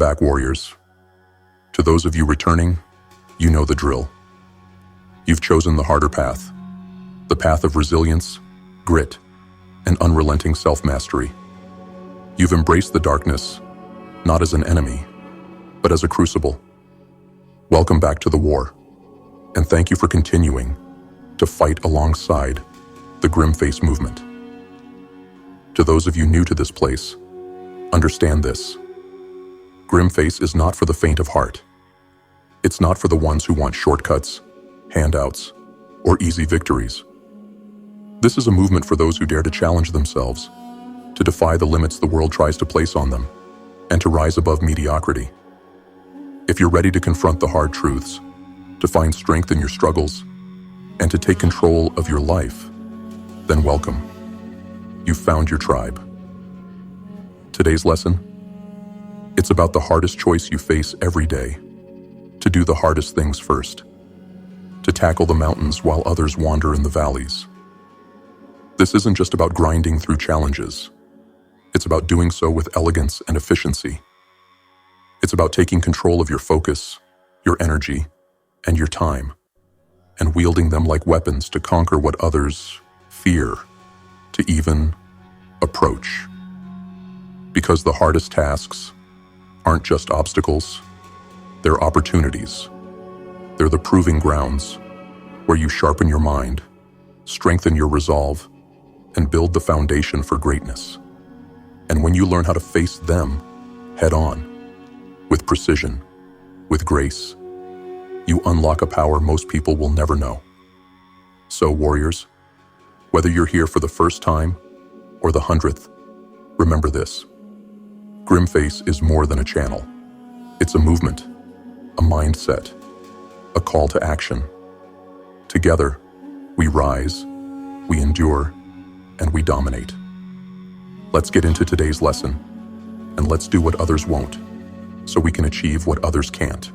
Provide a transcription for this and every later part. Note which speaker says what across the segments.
Speaker 1: back, warriors. To those of you returning, you know the drill. You've chosen the harder path, the path of resilience, grit, and unrelenting self-mastery. You've embraced the darkness, not as an enemy, but as a crucible. Welcome back to the war, and thank you for continuing to fight alongside the Grimace movement. To those of you new to this place, understand this. Grimace is not for the faint of heart. It's not for the ones who want shortcuts, handouts, or easy victories. This is a movement for those who dare to challenge themselves, to defy the limits the world tries to place on them, and to rise above mediocrity. If you're ready to confront the hard truths, to find strength in your struggles, and to take control of your life, then welcome. You've found your tribe. Today's lesson? It's about the hardest choice you face every day, to do the hardest things first, to tackle the mountains while others wander in the valleys. This isn't just about grinding through challenges. It's about doing so with elegance and efficiency. It's about taking control of your focus, your energy, and your time, and wielding them like weapons to conquer what others fear to even approach. Because the hardest tasks aren't just obstacles, they're opportunities. They're the proving grounds where you sharpen your mind, strengthen your resolve, and build the foundation for greatness. And when you learn how to face them head on, with precision, with grace, you unlock a power most people will never know. So, warriors, whether you're here for the first time or the 100th, remember this. Grimace is more than a channel. It's a movement, a mindset, a call to action. Together, we rise, we endure, and we dominate. Let's get into today's lesson, and let's do what others won't, so we can achieve what others can't.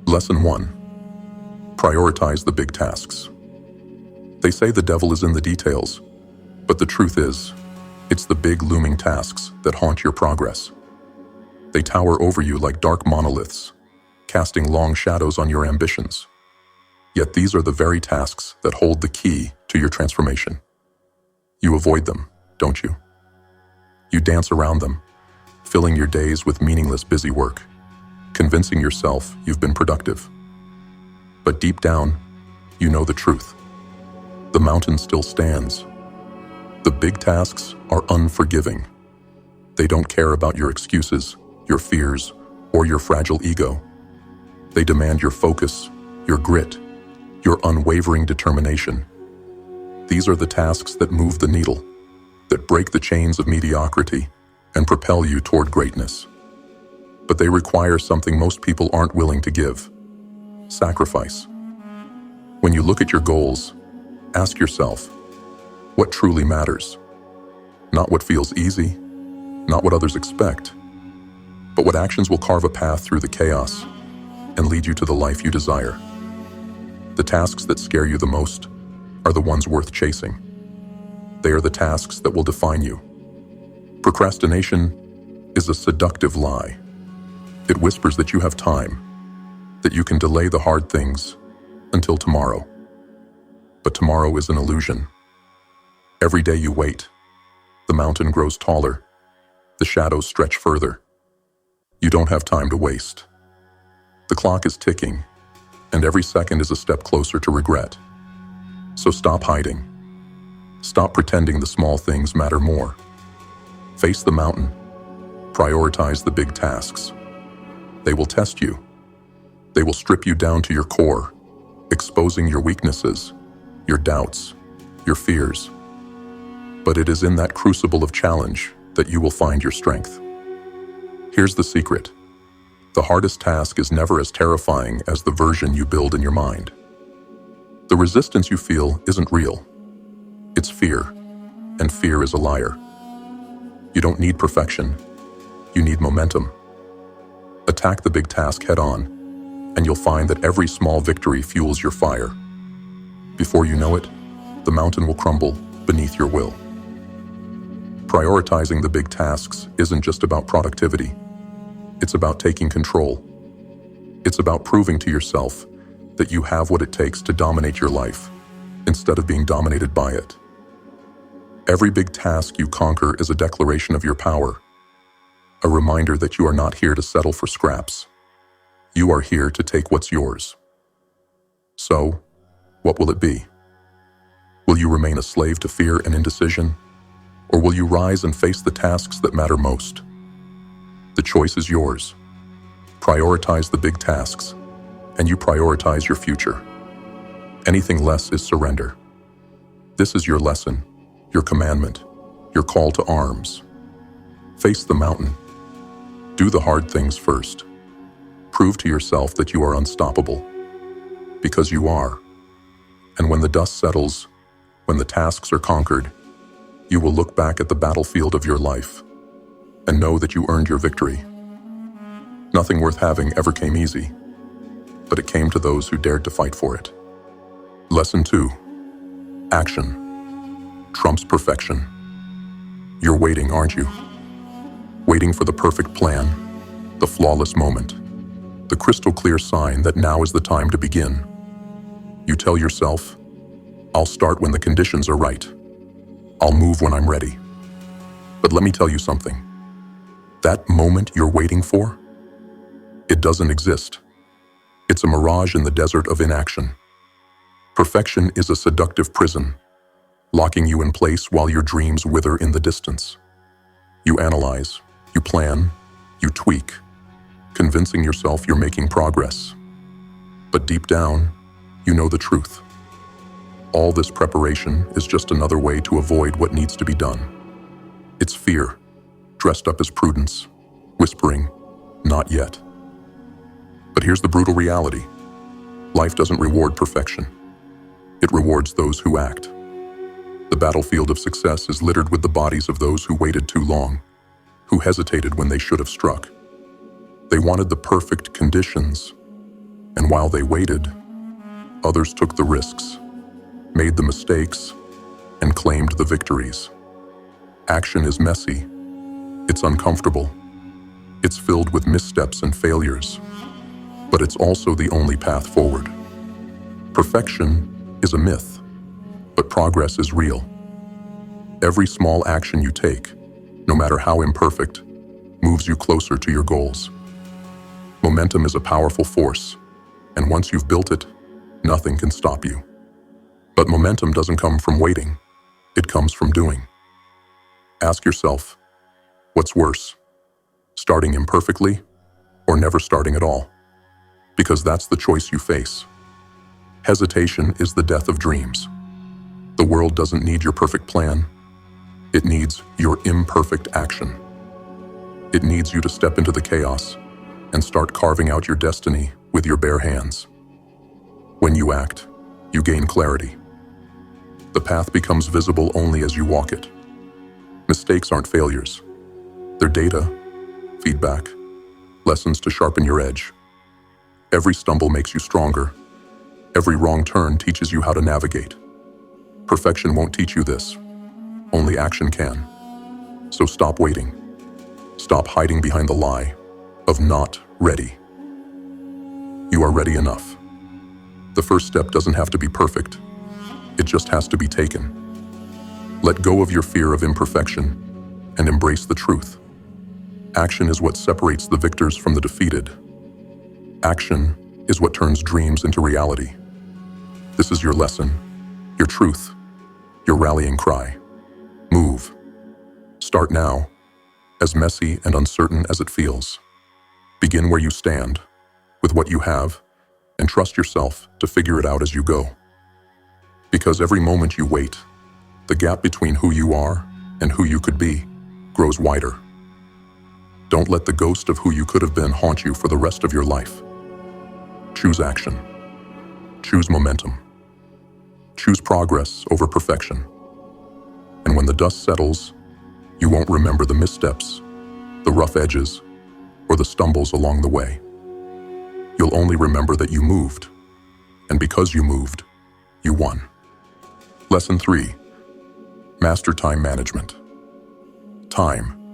Speaker 1: Lesson 1. Prioritize the big tasks. They say the devil is in the details, but the truth is, it's the big looming tasks that haunt your progress. They tower over you like dark monoliths, casting long shadows on your ambitions. Yet these are the very tasks that hold the key to your transformation. You avoid them, don't you? You dance around them, filling your days with meaningless busy work, convincing yourself you've been productive. But deep down, you know the truth. The mountain still stands. The big tasks are unforgiving. They don't care about your excuses, your fears, or your fragile ego. They demand your focus, your grit, your unwavering determination. These are the tasks that move the needle, that break the chains of mediocrity and propel you toward greatness. But they require something most people aren't willing to give: sacrifice. When you look at your goals, ask yourself, what truly matters? Not what feels easy, not what others expect, but what actions will carve a path through the chaos and lead you to the life you desire. The tasks that scare you the most are the ones worth chasing. They are the tasks that will define you. Procrastination is a seductive lie. It whispers that you have time, that you can delay the hard things until tomorrow. But tomorrow is an illusion. Every day you wait, the mountain grows taller, the shadows stretch further. You don't have time to waste. The clock is ticking, and every second is a step closer to regret. So stop hiding. Stop pretending the small things matter more. Face the mountain. Prioritize the big tasks. They will test you. They will strip you down to your core, exposing your weaknesses, your doubts, your fears. But it is in that crucible of challenge that you will find your strength. Here's the secret. The hardest task is never as terrifying as the version you build in your mind. The resistance you feel isn't real. It's fear, and fear is a liar. You don't need perfection. You need momentum. Attack the big task head on, and you'll find that every small victory fuels your fire. Before you know it, the mountain will crumble beneath your will. Prioritizing the big tasks isn't just about productivity. It's about taking control. It's about proving to yourself that you have what it takes to dominate your life, instead of being dominated by it. Every big task you conquer is a declaration of your power, a reminder that you are not here to settle for scraps. You are here to take what's yours. So, what will it be? Will you remain a slave to fear and indecision, or will you rise and face the tasks that matter most? The choice is yours. Prioritize the big tasks, and you prioritize your future. Anything less is surrender. This is your lesson, your commandment, your call to arms. Face the mountain. Do the hard things first. Prove to yourself that you are unstoppable. Because you are. And when the dust settles, when the tasks are conquered, you will look back at the battlefield of your life and know that you earned your victory. Nothing worth having ever came easy, but it came to those who dared to fight for it. Lesson 2. Action trumps perfection. You're waiting, aren't you? Waiting for the perfect plan, the flawless moment, the crystal clear sign that now is the time to begin. You tell yourself, I'll start when the conditions are right. I'll move when I'm ready. But let me tell you something. That moment you're waiting for, it doesn't exist. It's a mirage in the desert of inaction. Perfection is a seductive prison, locking you in place while your dreams wither in the distance. You analyze, you plan, you tweak, convincing yourself you're making progress. But deep down, you know the truth. All this preparation is just another way to avoid what needs to be done. It's fear, dressed up as prudence, whispering, not yet. But here's the brutal reality. Life doesn't reward perfection. It rewards those who act. The battlefield of success is littered with the bodies of those who waited too long, who hesitated when they should have struck. They wanted the perfect conditions, and while they waited, others took the risks, made the mistakes, and claimed the victories. Action is messy. It's uncomfortable. It's filled with missteps and failures. But it's also the only path forward. Perfection is a myth, but progress is real. Every small action you take, no matter how imperfect, moves you closer to your goals. Momentum is a powerful force, and once you've built it, nothing can stop you. But momentum doesn't come from waiting. It comes from doing. Ask yourself, what's worse, starting imperfectly or never starting at all? Because that's the choice you face. Hesitation is the death of dreams. The world doesn't need your perfect plan. It needs your imperfect action. It needs you to step into the chaos and start carving out your destiny with your bare hands. When you act, you gain clarity. The path becomes visible only as you walk it. Mistakes aren't failures. They're data, feedback, lessons to sharpen your edge. Every stumble makes you stronger. Every wrong turn teaches you how to navigate. Perfection won't teach you this. Only action can. So stop waiting. Stop hiding behind the lie of not ready. You are ready enough. The first step doesn't have to be perfect. It just has to be taken. Let go of your fear of imperfection and embrace the truth. Action is what separates the victors from the defeated. Action is what turns dreams into reality. This is your lesson, your truth, your rallying cry. Move. Start now, as messy and uncertain as it feels. Begin where you stand, with what you have, and trust yourself to figure it out as you go. Because every moment you wait, the gap between who you are and who you could be grows wider. Don't let the ghost of who you could have been haunt you for the rest of your life. Choose action. Choose momentum. Choose progress over perfection. And when the dust settles, you won't remember the missteps, the rough edges, or the stumbles along the way. You'll only remember that you moved. And because you moved, you won. Lesson 3. Master time management. Time,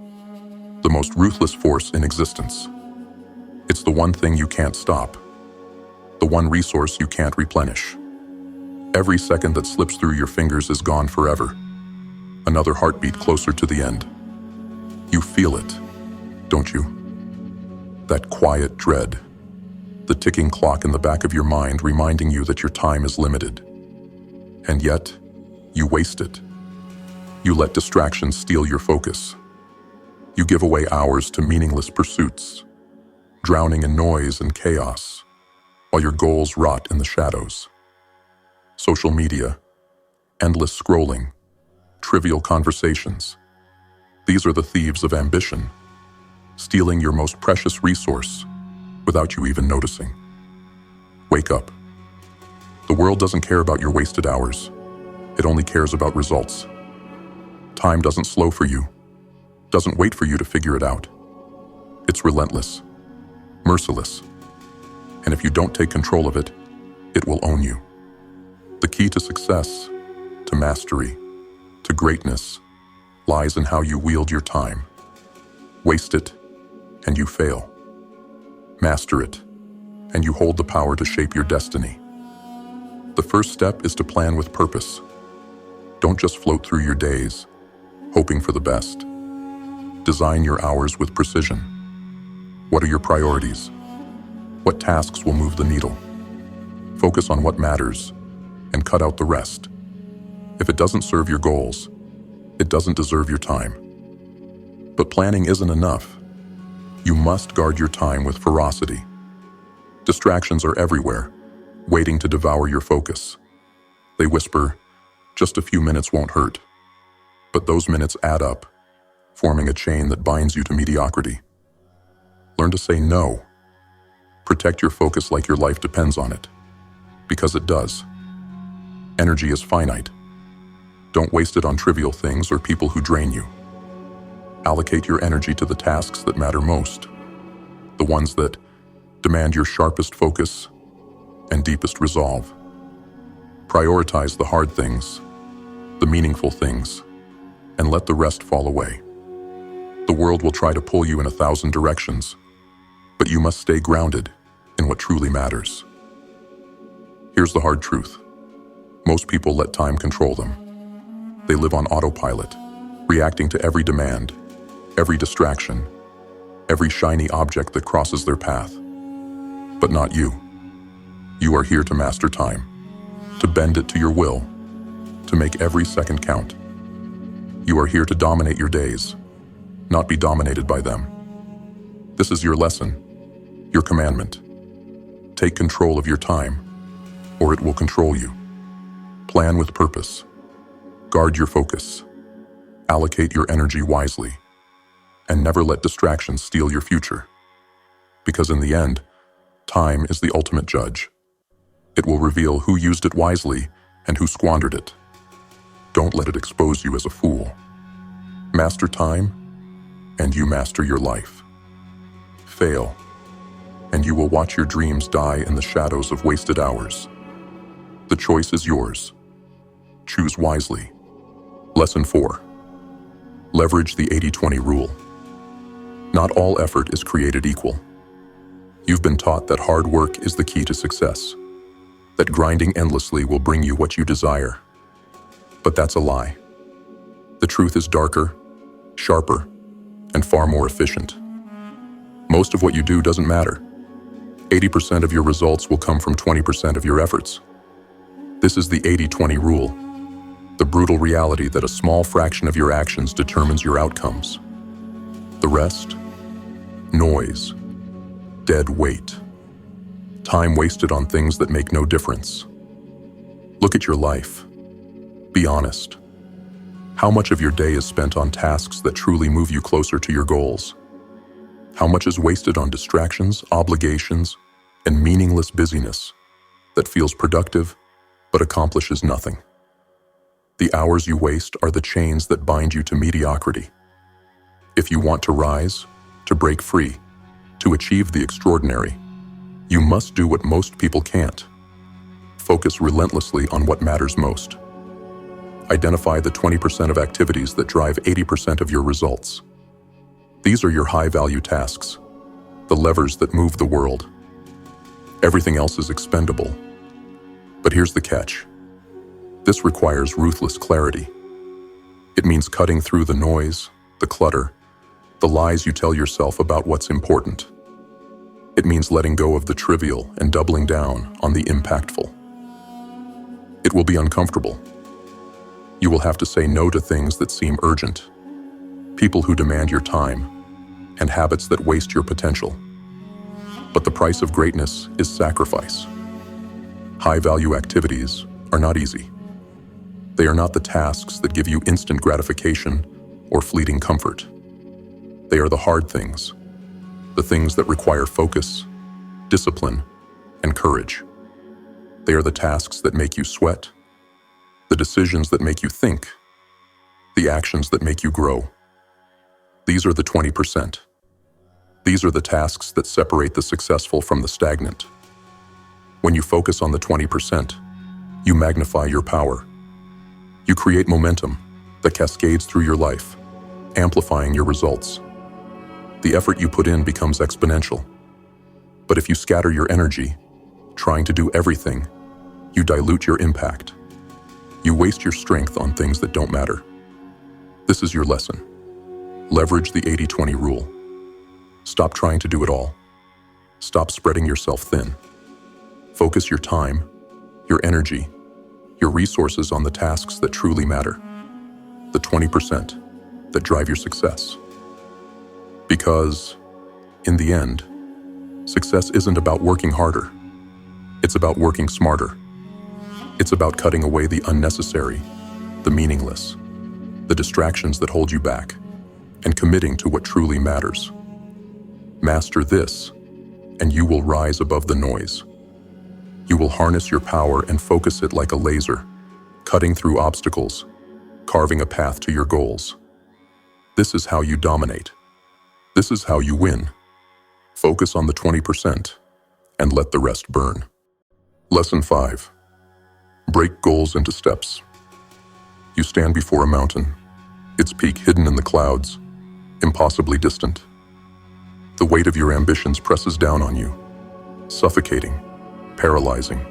Speaker 1: the most ruthless force in existence. It's the one thing you can't stop, the one resource you can't replenish. Every second that slips through your fingers is gone forever. Another heartbeat closer to the end. You feel it, don't you? That quiet dread, the ticking clock in the back of your mind reminding you that your time is limited. And yet, you waste it. You let distractions steal your focus. You give away hours to meaningless pursuits, drowning in noise and chaos, while your goals rot in the shadows. Social media, endless scrolling, trivial conversations. These are the thieves of ambition, stealing your most precious resource without you even noticing. Wake up. The world doesn't care about your wasted hours. It only cares about results. Time doesn't slow for you, doesn't wait for you to figure it out. It's relentless, merciless, and if you don't take control of it, it will own you. The key to success, to mastery, to greatness, lies in how you wield your time. Waste it, and you fail. Master it, and you hold the power to shape your destiny. The first step is to plan with purpose. Don't just float through your days, hoping for the best. Design your hours with precision. What are your priorities? What tasks will move the needle? Focus on what matters and cut out the rest. If it doesn't serve your goals, it doesn't deserve your time. But planning isn't enough. You must guard your time with ferocity. Distractions are everywhere, waiting to devour your focus. They whisper, just a few minutes won't hurt. But those minutes add up, forming a chain that binds you to mediocrity. Learn to say no. Protect your focus like your life depends on it, because it does. Energy is finite. Don't waste it on trivial things or people who drain you. Allocate your energy to the tasks that matter most, the ones that demand your sharpest focus and deepest resolve. Prioritize the hard things, the meaningful things, and let the rest fall away. The world will try to pull you in 1,000 directions, but you must stay grounded in what truly matters. Here's the hard truth. Most people let time control them. They live on autopilot, reacting to every demand, every distraction, every shiny object that crosses their path. But not you. You are here to master time, to bend it to your will, to make every second count. You are here to dominate your days, not be dominated by them. This is your lesson, your commandment. Take control of your time, or it will control you. Plan with purpose. Guard your focus. Allocate your energy wisely. And never let distractions steal your future. Because in the end, time is the ultimate judge. It will reveal who used it wisely and who squandered it. Don't let it expose you as a fool. Master time, and you master your life. Fail, and you will watch your dreams die in the shadows of wasted hours. The choice is yours. Choose wisely. Lesson 4. Leverage the 80-20 rule. Not all effort is created equal. You've been taught that hard work is the key to success, that grinding endlessly will bring you what you desire. But that's a lie. The truth is darker, sharper, and far more efficient. Most of what you do doesn't matter. 80% of your results will come from 20% of your efforts. This is the 80-20 rule, the brutal reality that a small fraction of your actions determines your outcomes. The rest? Noise. Dead weight. Time wasted on things that make no difference. Look at your life. Be honest. How much of your day is spent on tasks that truly move you closer to your goals? How much is wasted on distractions, obligations, and meaningless busyness that feels productive but accomplishes nothing? The hours you waste are the chains that bind you to mediocrity. If you want to rise, to break free, to achieve the extraordinary, you must do what most people can't. Focus relentlessly on what matters most. Identify the 20% of activities that drive 80% of your results. These are your high-value tasks, the levers that move the world. Everything else is expendable. But here's the catch. This requires ruthless clarity. It means cutting through the noise, the clutter, the lies you tell yourself about what's important. It means letting go of the trivial and doubling down on the impactful. It will be uncomfortable. You will have to say no to things that seem urgent, people who demand your time, and habits that waste your potential. But the price of greatness is sacrifice. High-value activities are not easy. They are not the tasks that give you instant gratification or fleeting comfort. They are the hard things, the things that require focus, discipline, and courage. They are the tasks that make you sweat, the decisions that make you think, the actions that make you grow. These are the 20%. These are the tasks that separate the successful from the stagnant. When you focus on the 20%, you magnify your power. You create momentum that cascades through your life, amplifying your results. The effort you put in becomes exponential. But if you scatter your energy, trying to do everything, you dilute your impact. You waste your strength on things that don't matter. This is your lesson. Leverage the 80-20 rule. Stop trying to do it all. Stop spreading yourself thin. Focus your time, your energy, your resources on the tasks that truly matter. The 20% that drive your success. Because, in the end, success isn't about working harder. It's about working smarter. It's about cutting away the unnecessary, the meaningless, the distractions that hold you back, and committing to what truly matters. Master this, and you will rise above the noise. You will harness your power and focus it like a laser, cutting through obstacles, carving a path to your goals. This is how you dominate. This is how you win. Focus on the 20% and let the rest burn. Lesson 5. Break goals into steps. You stand before a mountain, its peak hidden in the clouds, impossibly distant. The weight of your ambitions presses down on you, suffocating, paralyzing.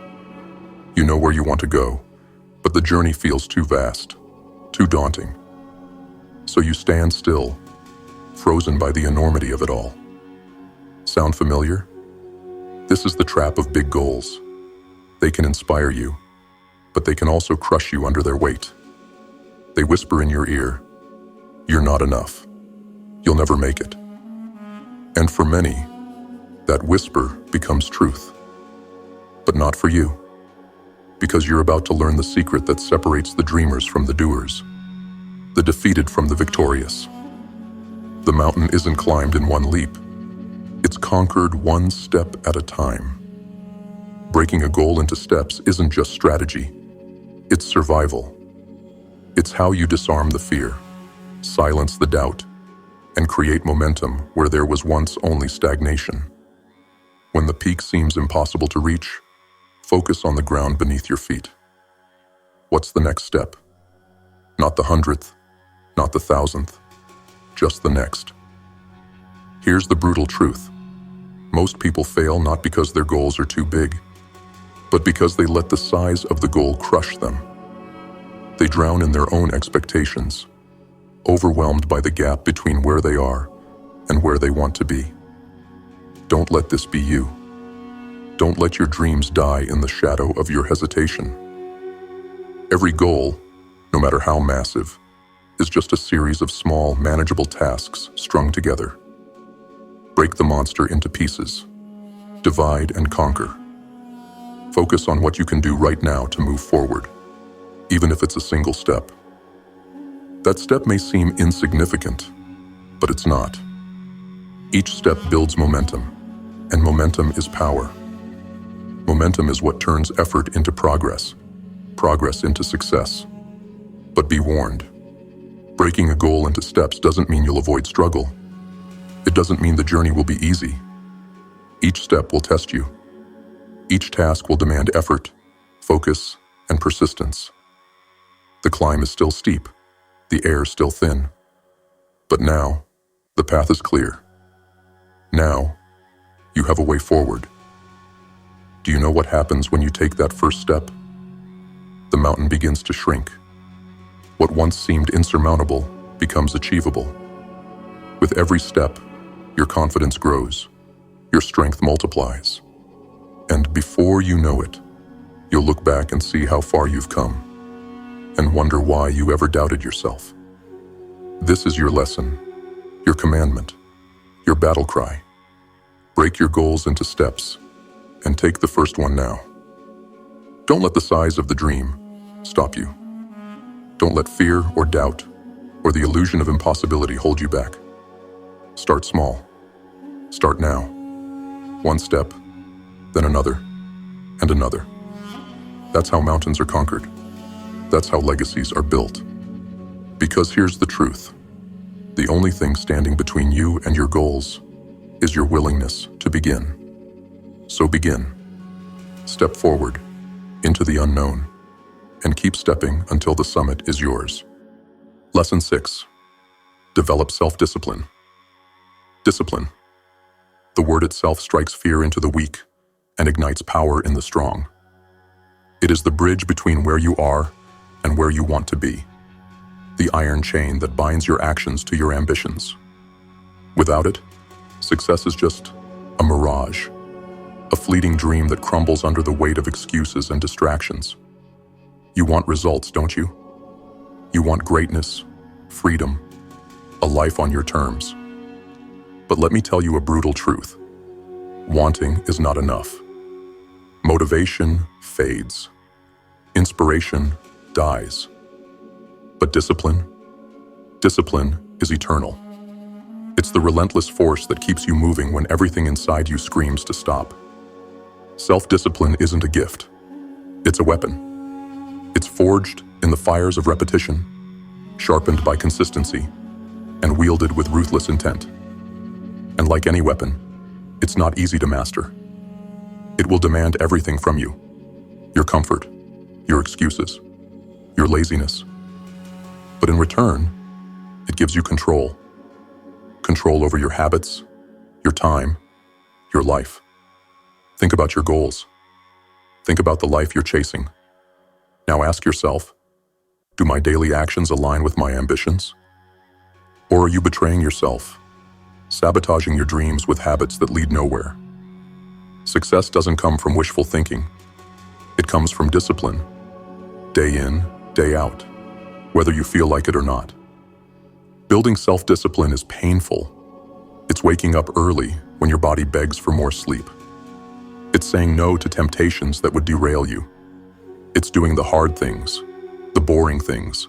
Speaker 1: You know where you want to go, but the journey feels too vast, too daunting. So you stand still, frozen by the enormity of it all. Sound familiar? This is the trap of big goals. They can inspire you, but they can also crush you under their weight. They whisper in your ear, "You're not enough. You'll never make it." And for many, that whisper becomes truth. But not for you, because you're about to learn the secret that separates the dreamers from the doers, the defeated from the victorious. The mountain isn't climbed in one leap. It's conquered one step at a time. Breaking a goal into steps isn't just strategy, it's survival. It's how you disarm the fear, silence the doubt, and create momentum where there was once only stagnation. When the peak seems impossible to reach, focus on the ground beneath your feet. What's the next step? Not the 100th, not the 1000th, just the next. Here's the brutal truth. Most people fail not because their goals are too big, but because they let the size of the goal crush them. They drown in their own expectations, overwhelmed by the gap between where they are and where they want to be. Don't let this be you. Don't let your dreams die in the shadow of your hesitation. Every goal, no matter how massive, is just a series of small, manageable tasks strung together. Break the monster into pieces. Divide and conquer. Focus on what you can do right now to move forward, even if it's a single step. That step may seem insignificant, but it's not. Each step builds momentum, and momentum is power. Momentum is what turns effort into progress, progress into success. But be warned, breaking a goal into steps doesn't mean you'll avoid struggle. It doesn't mean the journey will be easy. Each step will test you. Each task will demand effort, focus, and persistence. The climb is still steep, the air still thin. But now, the path is clear. Now, You have a way forward. Do you know what happens when you take that first step? The mountain begins to shrink. What once seemed insurmountable becomes achievable. With every step, your confidence grows, your strength multiplies, and before you know it, you'll look back and see how far you've come, and wonder why you ever doubted yourself. This is your lesson, your commandment, your battle cry. Break your goals into steps, and take the first one now. Don't let the size of the dream stop you. Don't let fear or doubt or the illusion of impossibility hold you back. Start small. Start now. One step, then another, and another. That's how mountains are conquered. That's how legacies are built. Because here's the truth. The only thing standing between you and your goals is your willingness to begin. So begin. Step forward into the unknown and keep stepping until the summit is yours. Lesson 6. Develop self-discipline. Discipline. The word itself strikes fear into the weak and ignites power in the strong. It is the bridge between where you are and where you want to be. The iron chain that binds your actions to your ambitions. Without it, success is just a mirage, a fleeting dream that crumbles under the weight of excuses and distractions. You want results, don't you? You want greatness, freedom, a life on your terms. But let me tell you a brutal truth. Wanting is not enough. Motivation fades. Inspiration dies. But discipline is eternal. It's the relentless force that keeps you moving when everything inside you screams to stop. Self-discipline isn't a gift. It's a weapon. It's forged in the fires of repetition, sharpened by consistency, and wielded with ruthless intent. And like any weapon, it's not easy to master. It will demand everything from you. Your comfort, your excuses, your laziness. But in return, it gives you control. Control over your habits, your time, your life. Think about your goals. Think about the life you're chasing. Now ask yourself, do my daily actions align with my ambitions? Or are you betraying yourself, sabotaging your dreams with habits that lead nowhere? Success doesn't come from wishful thinking. It comes from discipline, day in, day out, whether you feel like it or not. Building self-discipline is painful. It's waking up early when your body begs for more sleep. It's saying no to temptations that would derail you. It's doing the hard things, the boring things,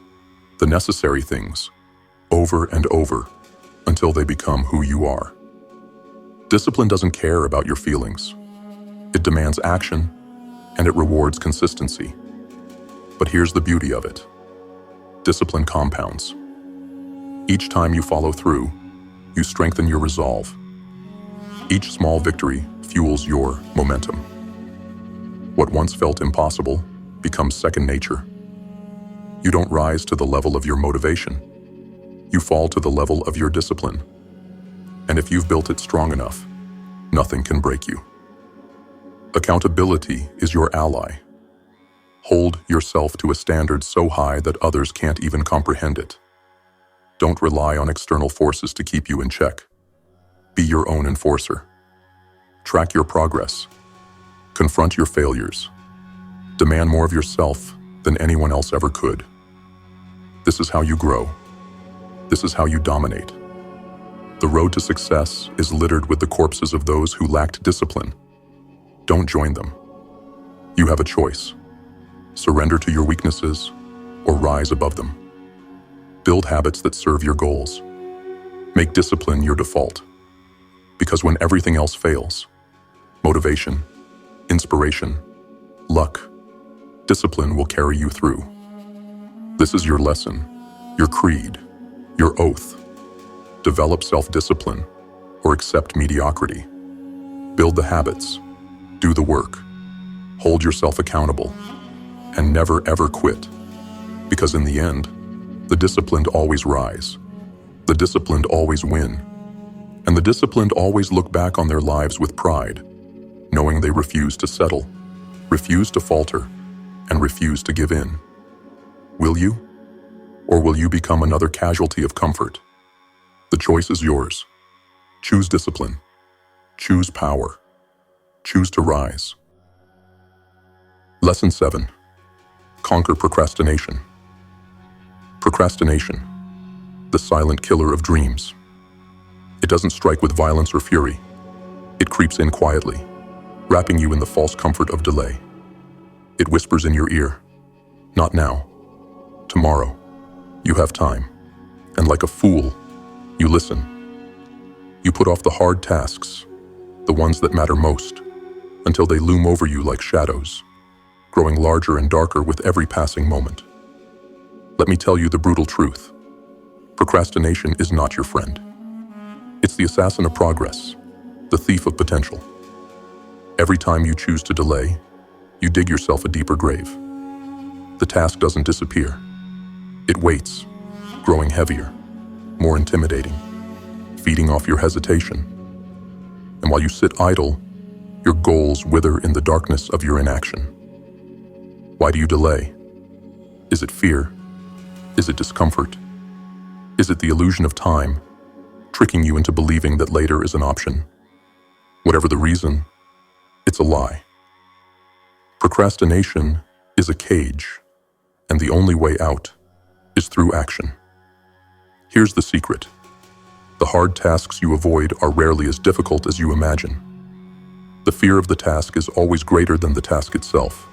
Speaker 1: the necessary things, over and over, until they become who you are. Discipline doesn't care about your feelings. It demands action, and it rewards consistency. But here's the beauty of it. Discipline compounds. Each time you follow through, you strengthen your resolve. Each small victory fuels your momentum. What once felt impossible becomes second nature. You don't rise to the level of your motivation. You fall to the level of your discipline. And if you've built it strong enough, nothing can break you. Accountability is your ally. Hold yourself to a standard so high that others can't even comprehend it. Don't rely on external forces to keep you in check. Be your own enforcer. Track your progress. Confront your failures. Demand more of yourself than anyone else ever could. This is how you grow. This is how you dominate. The road to success is littered with the corpses of those who lacked discipline. Don't join them. You have a choice. Surrender to your weaknesses or rise above them. Build habits that serve your goals. Make discipline your default. Because when everything else fails, motivation, inspiration, luck, discipline will carry you through. This is your lesson, your creed, your oath. Develop self-discipline or accept mediocrity. Build the habits, do the work, hold yourself accountable, and never ever quit. Because in the end, the disciplined always rise. The disciplined always win. And the disciplined always look back on their lives with pride, knowing they refuse to settle, refuse to falter, and refuse to give in. Will you? Or will you become another casualty of comfort? The choice is yours. Choose discipline. Choose power. Choose to rise. Lesson 7. Conquer procrastination. Procrastination, the silent killer of dreams. It doesn't strike with violence or fury. It creeps in quietly, wrapping you in the false comfort of delay. It whispers in your ear, "Not now. Tomorrow. You have time." And like a fool, you listen. You put off the hard tasks, the ones that matter most, until they loom over you like shadows, growing larger and darker with every passing moment. Let me tell you the brutal truth. Procrastination is not your friend. It's the assassin of progress, the thief of potential. Every time you choose to delay, you dig yourself a deeper grave. The task doesn't disappear. It waits, growing heavier, more intimidating, feeding off your hesitation. And while you sit idle, your goals wither in the darkness of your inaction. Why do you delay? Is it fear? Is it discomfort? Is it the illusion of time, tricking you into believing that later is an option? Whatever the reason, it's a lie. Procrastination is a cage, and the only way out is through action. Here's the secret. The hard tasks you avoid are rarely as difficult as you imagine. The fear of the task is always greater than the task itself.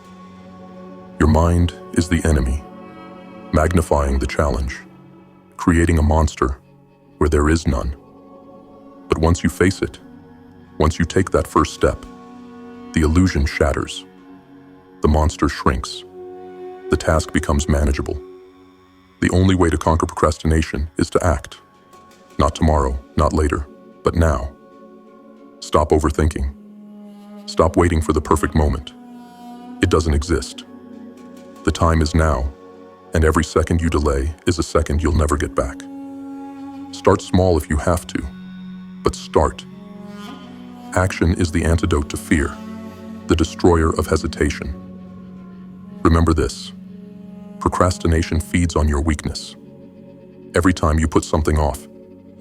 Speaker 1: Your mind is the enemy, magnifying the challenge, creating a monster where there is none. But once you face it, once you take that first step, the illusion shatters. The monster shrinks. The task becomes manageable. The only way to conquer procrastination is to act. Not tomorrow, not later, but now. Stop overthinking. Stop waiting for the perfect moment. It doesn't exist. The time is now, and every second you delay is a second you'll never get back. Start small if you have to, but start. Action is the antidote to fear, the destroyer of hesitation. Remember this: procrastination feeds on your weakness. Every time you put something off,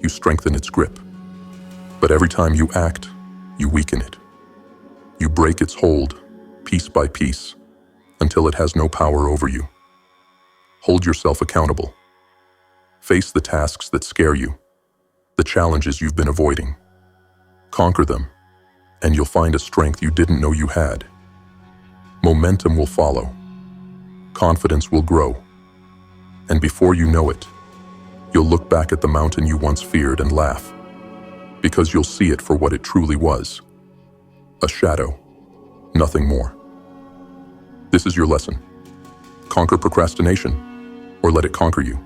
Speaker 1: you strengthen its grip. But every time you act, you weaken it. You break its hold, piece by piece, until it has no power over you. Hold yourself accountable. Face the tasks that scare you, the challenges you've been avoiding. Conquer them, and you'll find a strength you didn't know you had. Momentum will follow. Confidence will grow. And before you know it, you'll look back at the mountain you once feared and laugh, because you'll see it for what it truly was: a shadow, nothing more. This is your lesson. Conquer procrastination, or let it conquer you.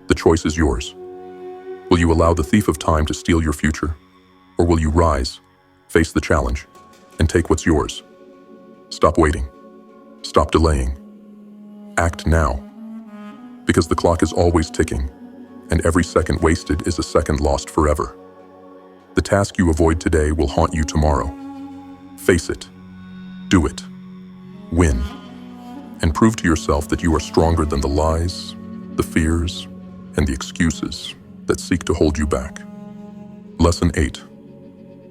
Speaker 1: The choice is yours. Will you allow the thief of time to steal your future, or will you rise, face the challenge, and take what's yours? Stop waiting. Stop delaying. Act now, because the clock is always ticking, and every second wasted is a second lost forever. The task you avoid today will haunt you tomorrow. Face it. Do it. Win. And prove to yourself that you are stronger than the lies, the fears, and the excuses that seek to hold you back. Lesson 8.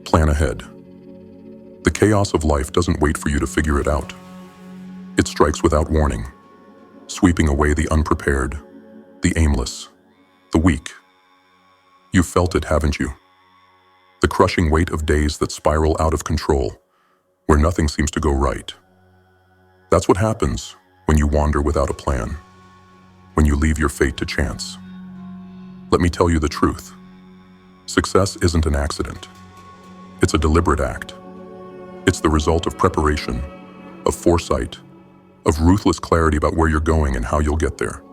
Speaker 1: Plan ahead. The chaos of life doesn't wait for you to figure it out. It strikes without warning, sweeping away the unprepared, the aimless, the weak. You've felt it, haven't you? The crushing weight of days that spiral out of control, where nothing seems to go right. That's what happens when you wander without a plan, when you leave your fate to chance. Let me tell you the truth. Success isn't an accident. It's a deliberate act. It's the result of preparation, of foresight, of ruthless clarity about where you're going and how you'll get there.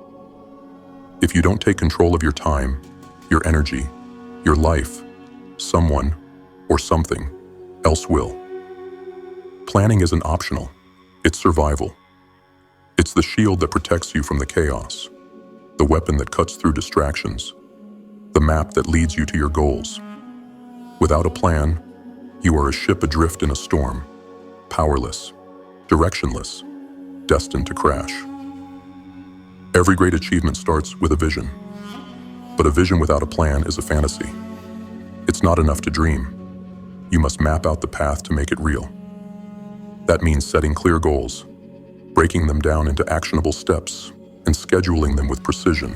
Speaker 1: If you don't take control of your time, your energy, your life, someone or something else will. Planning isn't optional. It's survival. It's the shield that protects you from the chaos, the weapon that cuts through distractions, the map that leads you to your goals. Without a plan, you are a ship adrift in a storm, powerless, directionless, destined to crash. Every great achievement starts with a vision, but a vision without a plan is a fantasy. It's not enough to dream. You must map out the path to make it real. That means setting clear goals, breaking them down into actionable steps, and scheduling them with precision.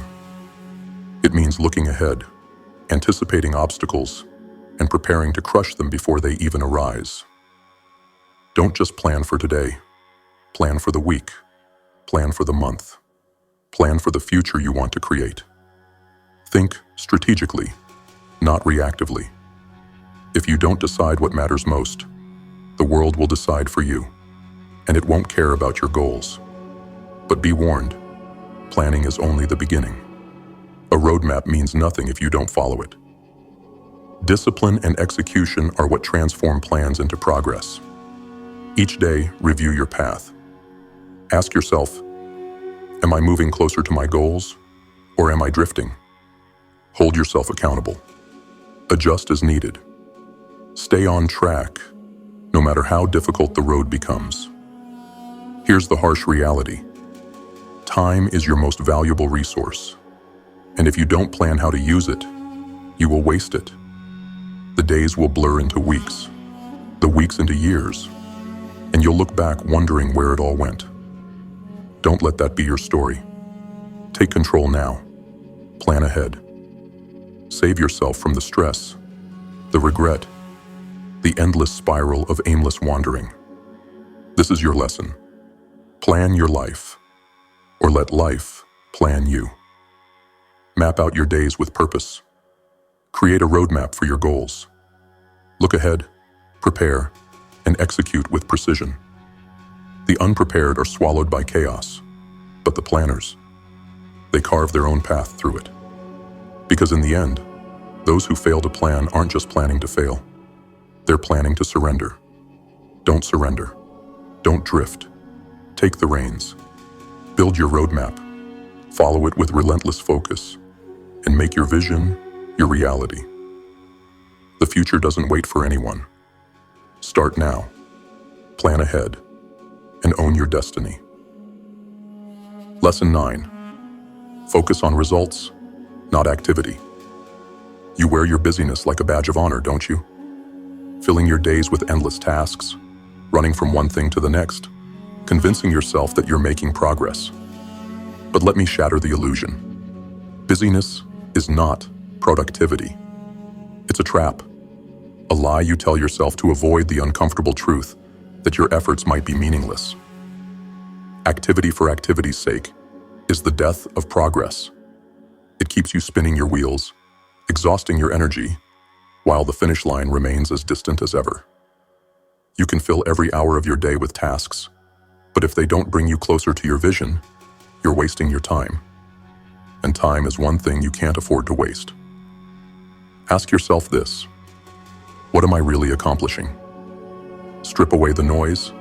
Speaker 1: It means looking ahead, anticipating obstacles, and preparing to crush them before they even arise. Don't just plan for today. Plan for the week. Plan for the month. Plan for the future you want to create. Think strategically, not reactively. If you don't decide what matters most, the world will decide for you, and it won't care about your goals. But be warned, planning is only the beginning. A roadmap means nothing if you don't follow it. Discipline and execution are what transform plans into progress. Each day, review your path. Ask yourself, am I moving closer to my goals, or am I drifting? Hold yourself accountable. Adjust as needed. Stay on track, no matter how difficult the road becomes. Here's the harsh reality. Time is your most valuable resource, and if you don't plan how to use it, you will waste it. The days will blur into weeks, the weeks into years, and you'll look back wondering where it all went. Don't let that be your story. Take control now. Plan ahead. Save yourself from the stress, the regret, the endless spiral of aimless wandering. This is your lesson. Plan your life, or let life plan you. Map out your days with purpose. Create a roadmap for your goals. Look ahead, prepare, and execute with precision. The unprepared are swallowed by chaos, but the planners, they carve their own path through it. Because in the end, those who fail to plan aren't just planning to fail. They're planning to surrender. Don't surrender. Don't drift. Take the reins. Build your roadmap. Follow it with relentless focus, and make your vision your reality. The future doesn't wait for anyone. Start now. Plan ahead, and own your destiny. Lesson 9. Focus on results, not activity. You wear your busyness like a badge of honor, don't you? Filling your days with endless tasks, running from one thing to the next, convincing yourself that you're making progress. But let me shatter the illusion. Busyness is not productivity. It's a trap, a lie you tell yourself to avoid the uncomfortable truth that your efforts might be meaningless. Activity for activity's sake is the death of progress. It keeps you spinning your wheels, exhausting your energy, while the finish line remains as distant as ever. You can fill every hour of your day with tasks, but if they don't bring you closer to your vision, you're wasting your time. And time is one thing you can't afford to waste. Ask yourself this: what am I really accomplishing? Strip away the noise,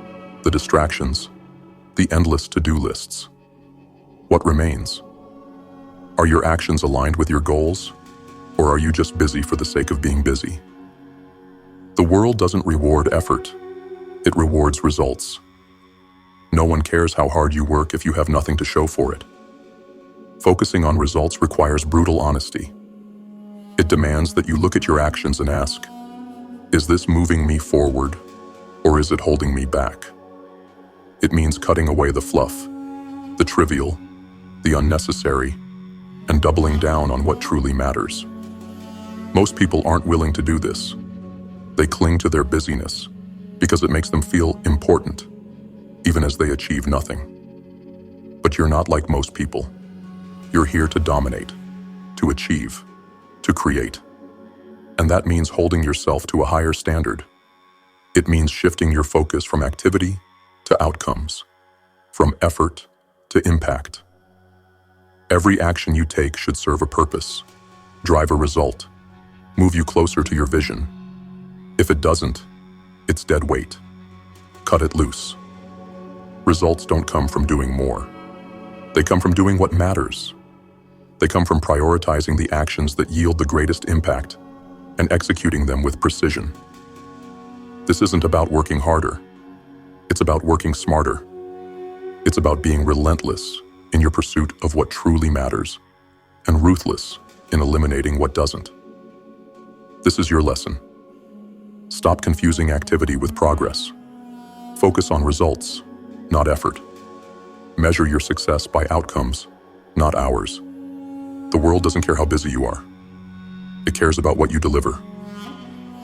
Speaker 1: the distractions, the endless to-do lists. What remains? Are your actions aligned with your goals, or are you just busy for the sake of being busy? The world doesn't reward effort, it rewards results. No one cares how hard you work if you have nothing to show for it. Focusing on results requires brutal honesty. It demands that you look at your actions and ask, is this moving me forward, or is it holding me back? It means cutting away the fluff, the trivial, the unnecessary, and doubling down on what truly matters. Most people aren't willing to do this. They cling to their busyness because it makes them feel important, even as they achieve nothing. But you're not like most people. You're here to dominate, to achieve, to create. And that means holding yourself to a higher standard. It means shifting your focus from activity to outcomes, from effort to impact. Every action you take should serve a purpose, drive a result, move you closer to your vision. If it doesn't, it's dead weight. Cut it loose. Results don't come from doing more. They come from doing what matters. They come from prioritizing the actions that yield the greatest impact and executing them with precision. This isn't about working harder. It's about working smarter. It's about being relentless in your pursuit of what truly matters and ruthless in eliminating what doesn't. This is your lesson. Stop confusing activity with progress. Focus on results, not effort. Measure your success by outcomes, not hours. The world doesn't care how busy you are. It cares about what you deliver.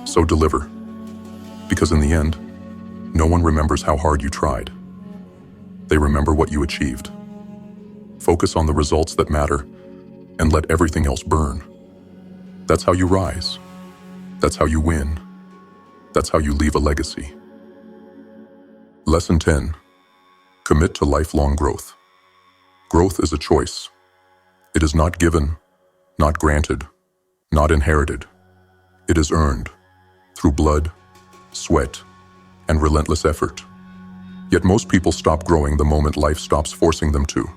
Speaker 1: So deliver. Because in the end, no one remembers how hard you tried. They remember what you achieved. Focus on the results that matter and let everything else burn. That's how you rise. That's how you win. That's how you leave a legacy. Lesson 10. Commit to lifelong growth. Growth is a choice. It is not given, not granted, not inherited. It is earned through blood, sweat, and relentless effort. Yet most people stop growing the moment life stops forcing them to.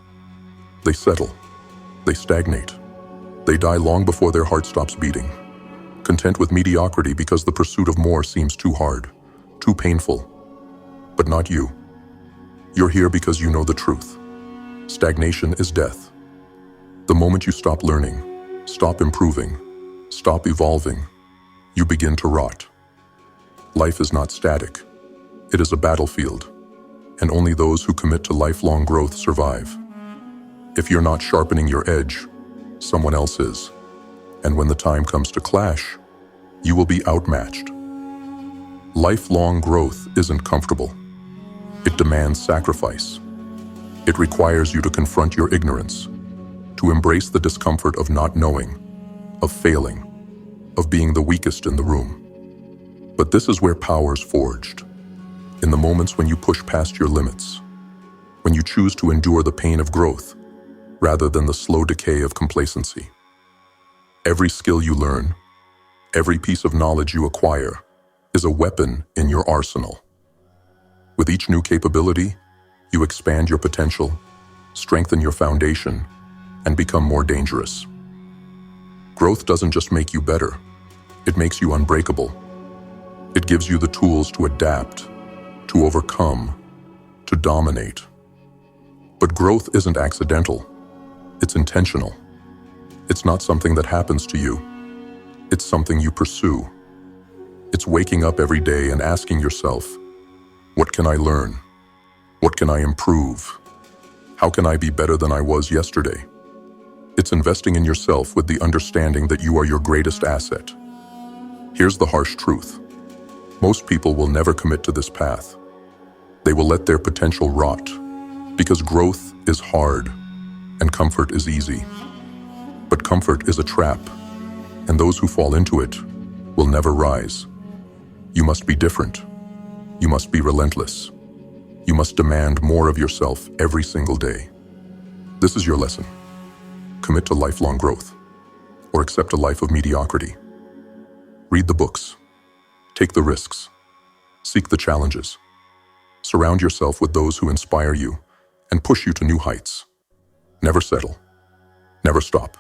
Speaker 1: They settle. They stagnate. They die long before their heart stops beating, content with mediocrity because the pursuit of more seems too hard, too painful. But not you. You're here because you know the truth. Stagnation is death. The moment you stop learning, stop improving, stop evolving, you begin to rot. Life is not static. It is a battlefield, and only those who commit to lifelong growth survive. If you're not sharpening your edge, someone else is. And when the time comes to clash, you will be outmatched. Lifelong growth isn't comfortable. It demands sacrifice. It requires you to confront your ignorance, to embrace the discomfort of not knowing, of failing, of being the weakest in the room. But this is where power's forged. In the moments when you push past your limits, when you choose to endure the pain of growth rather than the slow decay of complacency. Every skill you learn, every piece of knowledge you acquire, is a weapon in your arsenal. With each new capability, you expand your potential, strengthen your foundation, and become more dangerous. Growth doesn't just make you better, it makes you unbreakable. It gives you the tools to adapt, to overcome, to dominate. But growth isn't accidental, it's intentional. It's not something that happens to you, it's something you pursue. It's waking up every day and asking yourself, what can I learn? What can I improve? How can I be better than I was yesterday? It's investing in yourself with the understanding that you are your greatest asset. Here's the harsh truth. Most people will never commit to this path. They will let their potential rot, because growth is hard and comfort is easy. But comfort is a trap, and those who fall into it will never rise. You must be different. You must be relentless. You must demand more of yourself every single day. This is your lesson. Commit to lifelong growth, or accept a life of mediocrity. Read the books. Take the risks. Seek the challenges. Surround yourself with those who inspire you and push you to new heights. Never settle. Never stop.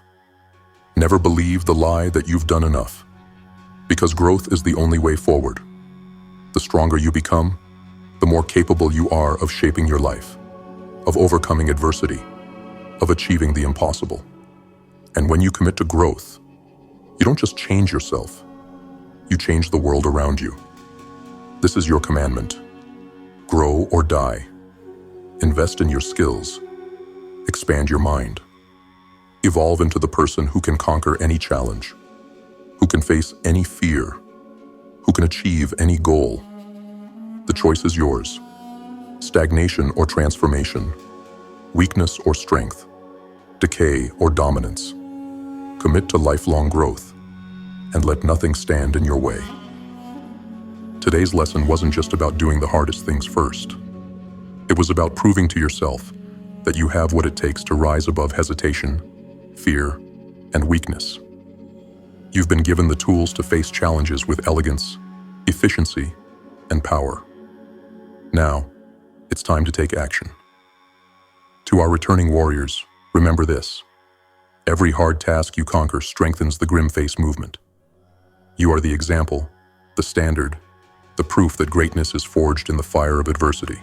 Speaker 1: Never believe the lie that you've done enough, because growth is the only way forward. The stronger you become, the more capable you are of shaping your life, of overcoming adversity, of achieving the impossible. And when you commit to growth, you don't just change yourself, you change the world around you. This is your commandment. Grow or die. Invest in your skills. Expand your mind. Evolve into the person who can conquer any challenge, who can face any fear, who can achieve any goal. The choice is yours. Stagnation or transformation, weakness or strength, decay or dominance. Commit to lifelong growth and let nothing stand in your way. Today's lesson wasn't just about doing the hardest things first. It was about proving to yourself that you have what it takes to rise above hesitation, fear, and weakness. You've been given the tools to face challenges with elegance, efficiency, and power. Now, it's time to take action. To our returning warriors, remember this. Every hard task you conquer strengthens the grim face movement. You are the example, the standard, the proof that greatness is forged in the fire of adversity.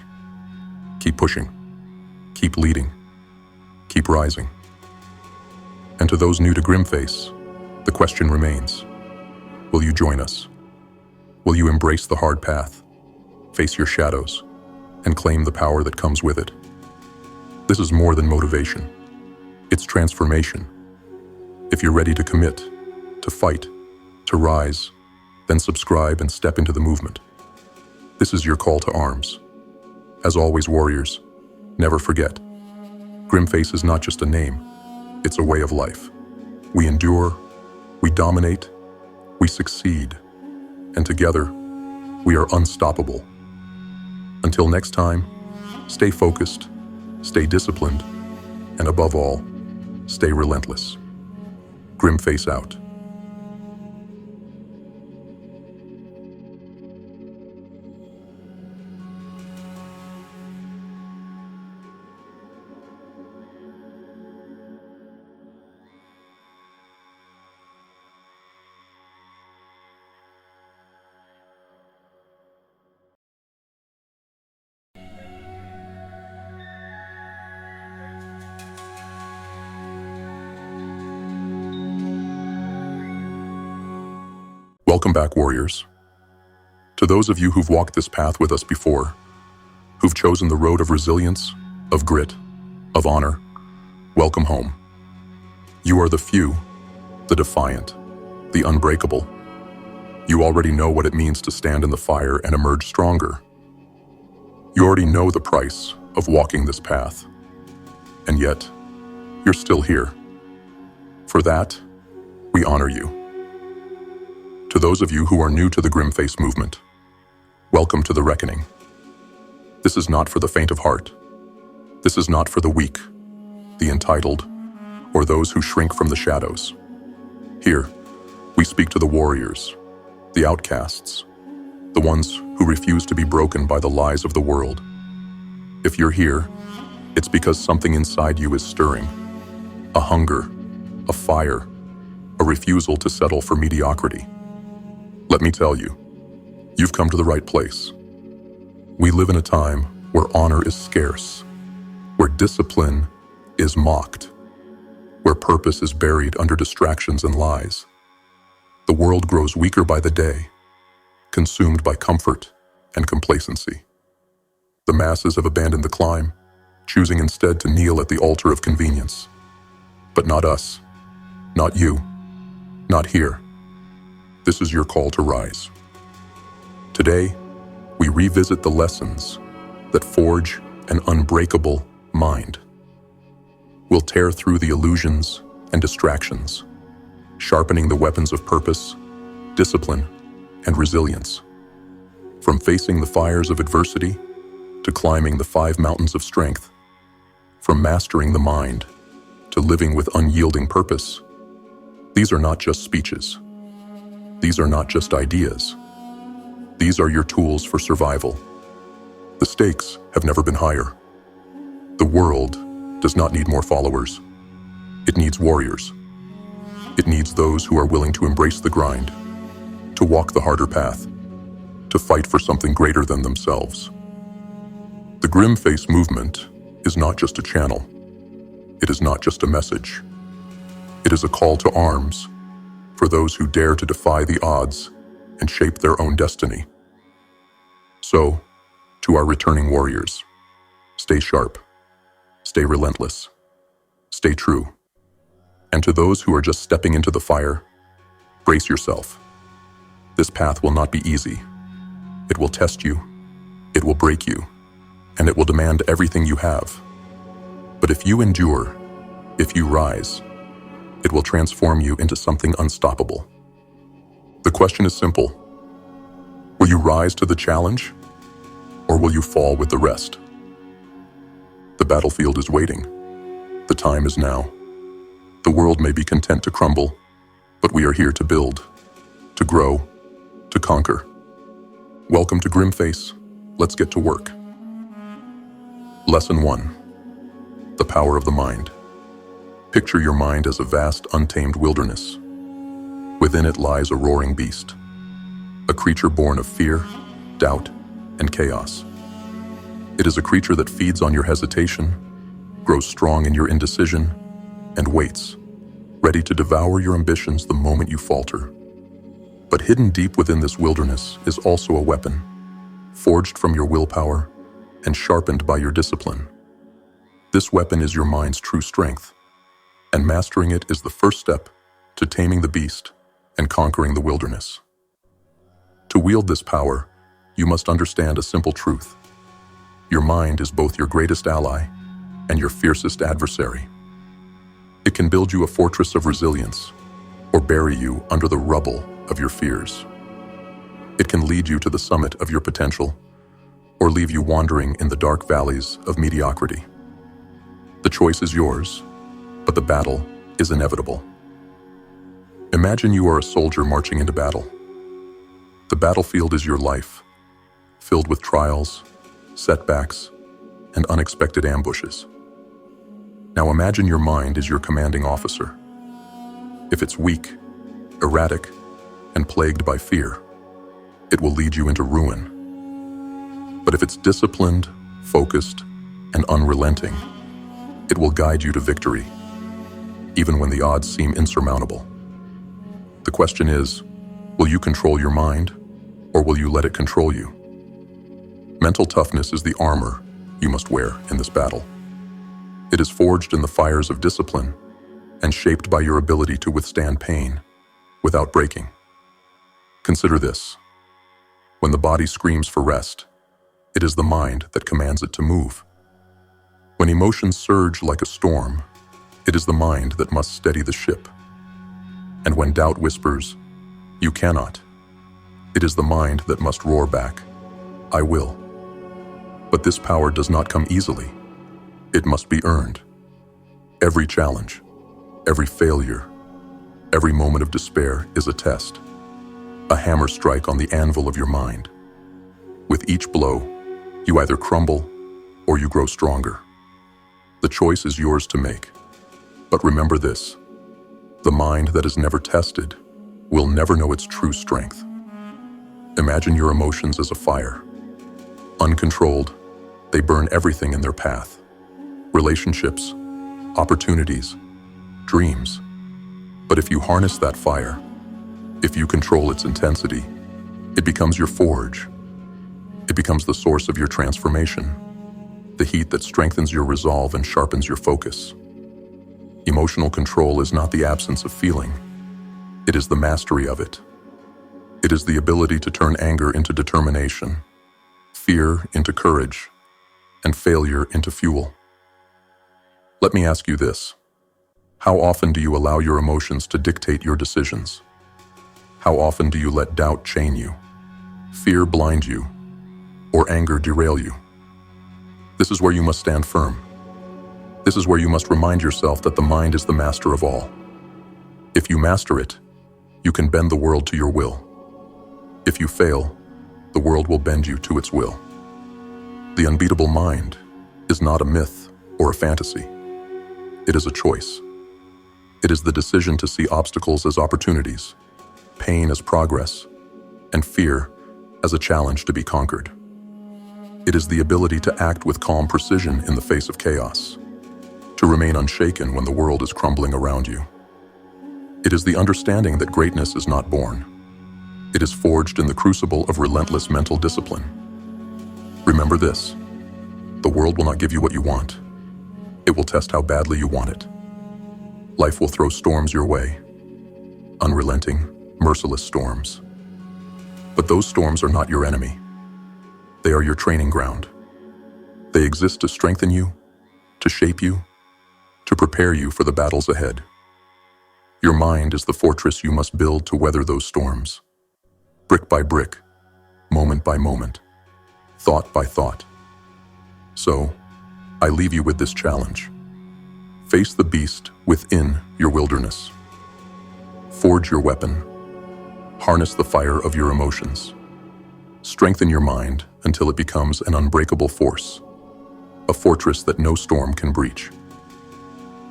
Speaker 1: Keep pushing, keep leading, keep rising. And to those new to Grimface, the question remains, will you join us? Will you embrace the hard path, face your shadows, and claim the power that comes with it? This is more than motivation. It's transformation. If you're ready to commit, to fight, to rise, then subscribe and step into the movement. This is your call to arms. As always, warriors, never forget, Grimface is not just a name, it's a way of life. We endure, we dominate, we succeed, and together, we are unstoppable. Until next time, stay focused, stay disciplined, and above all, stay relentless. Grimface out. Welcome back, warriors. To those of you who've walked this path with us before, who've chosen the road of resilience, of grit, of honor, welcome home. You are the few, the defiant, the unbreakable. You already know what it means to stand in the fire and emerge stronger. You already know the price of walking this path. And yet, you're still here. For that, we honor you. To those of you who are new to the Grimface movement, welcome to the reckoning. This is not for the faint of heart. This is not for the weak, the entitled, or those who shrink from the shadows. Here, we speak to the warriors, the outcasts, the ones who refuse to be broken by the lies of the world. If you're here, it's because something inside you is stirring. A hunger, a fire, a refusal to settle for mediocrity. Let me tell you, you've come to the right place. We live in a time where honor is scarce, where discipline is mocked, where purpose is buried under distractions and lies. The world grows weaker by the day, consumed by comfort and complacency. The masses have abandoned the climb, choosing instead to kneel at the altar of convenience. But not us, not you, not here. This is your call to rise. Today, we revisit the lessons that forge an unbreakable mind. We'll tear through the illusions and distractions, sharpening the weapons of purpose, discipline, and resilience. From facing the fires of adversity to climbing the 5 mountains of strength, from mastering the mind to living with unyielding purpose, these are not just speeches. These are not just ideas. These are your tools for survival. The stakes have never been higher. The world does not need more followers. It needs warriors. It needs those who are willing to embrace the grind, to walk the harder path, to fight for something greater than themselves. The Grimface movement is not just a channel. It is not just a message. It is a call to arms for those who dare to defy the odds and shape their own destiny. So, to our returning warriors, stay sharp, stay relentless, stay true. And to those who are just stepping into the fire, brace yourself. This path will not be easy. It will test you, it will break you, and it will demand everything you have. But if you endure, if you rise, it will transform you into something unstoppable. The question is simple. Will you rise to the challenge, or will you fall with the rest? The battlefield is waiting. The time is now. The world may be content to crumble, but we are here to build, to grow, to conquer. Welcome to Grimface. Let's get to work. Lesson 1. The power of the mind. Picture your mind as a vast, untamed wilderness. Within it lies a roaring beast, a creature born of fear, doubt, and chaos. It is a creature that feeds on your hesitation, grows strong in your indecision, and waits, ready to devour your ambitions the moment you falter. But hidden deep within this wilderness is also a weapon, forged from your willpower and sharpened by your discipline. This weapon is your mind's true strength, and mastering it is the first step to taming the beast and conquering the wilderness. To wield this power, you must understand a simple truth. Your mind is both your greatest ally and your fiercest adversary. It can build you a fortress of resilience or bury you under the rubble of your fears. It can lead you to the summit of your potential or leave you wandering in the dark valleys of mediocrity. The choice is yours, but the battle is inevitable. Imagine you are a soldier marching into battle. The battlefield is your life, filled with trials, setbacks, and unexpected ambushes. Now imagine your mind is your commanding officer. If it's weak, erratic, and plagued by fear, it will lead you into ruin. But if it's disciplined, focused, and unrelenting, it will guide you to victory, even when the odds seem insurmountable. The question is, will you control your mind, or will you let it control you? Mental toughness is the armor you must wear in this battle. It is forged in the fires of discipline and shaped by your ability to withstand pain without breaking. Consider this. When the body screams for rest, it is the mind that commands it to move. When emotions surge like a storm, it is the mind that must steady the ship. And when doubt whispers, "You cannot," it is the mind that must roar back, "I will." But this power does not come easily. It must be earned. Every challenge, every failure, every moment of despair is a test, a hammer strike on the anvil of your mind. With each blow, you either crumble or you grow stronger. The choice is yours to make. But remember this: the mind that is never tested will never know its true strength. Imagine your emotions as a fire. Uncontrolled, they burn everything in their path. Relationships, opportunities, dreams. But if you harness that fire, if you control its intensity, it becomes your forge. It becomes the source of your transformation, the heat that strengthens your resolve and sharpens your focus. Emotional control is not the absence of feeling. It is the mastery of it. It is the ability to turn anger into determination, fear into courage, and failure into fuel. Let me ask you this. How often do you allow your emotions to dictate your decisions? How often do you let doubt chain you, fear blind you, or anger derail you? This is where you must stand firm. This is where you must remind yourself that the mind is the master of all. If you master it, you can bend the world to your will. If you fail, the world will bend you to its will. The unbeatable mind is not a myth or a fantasy. It is a choice. It is the decision to see obstacles as opportunities, pain as progress, and fear as a challenge to be conquered. It is the ability to act with calm precision in the face of chaos, to remain unshaken when the world is crumbling around you. It is the understanding that greatness is not born. It is forged in the crucible of relentless mental discipline. Remember this: the world will not give you what you want. It will test how badly you want it. Life will throw storms your way, unrelenting, merciless storms. But those storms are not your enemy. They are your training ground. They exist to strengthen you, to shape you, to prepare you for the battles ahead. Your mind is the fortress you must build to weather those storms, brick by brick, moment by moment, thought by thought. So, I leave you with this challenge. Face the beast within your wilderness. Forge your weapon. Harness the fire of your emotions. Strengthen your mind until it becomes an unbreakable force, a fortress that no storm can breach.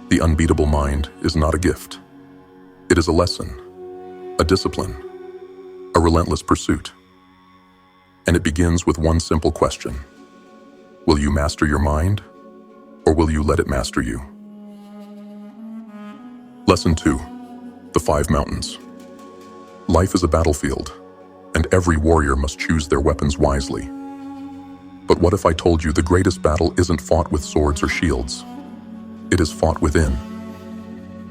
Speaker 1: The unbeatable mind is not a gift. It is a lesson, a discipline, a relentless pursuit. And it begins with one simple question. Will you master your mind, or will you let it master you? Lesson 2. The 5 Mountains. Life is a battlefield, and every warrior must choose their weapons wisely. But what if I told you the greatest battle isn't fought with swords or shields? It is fought within.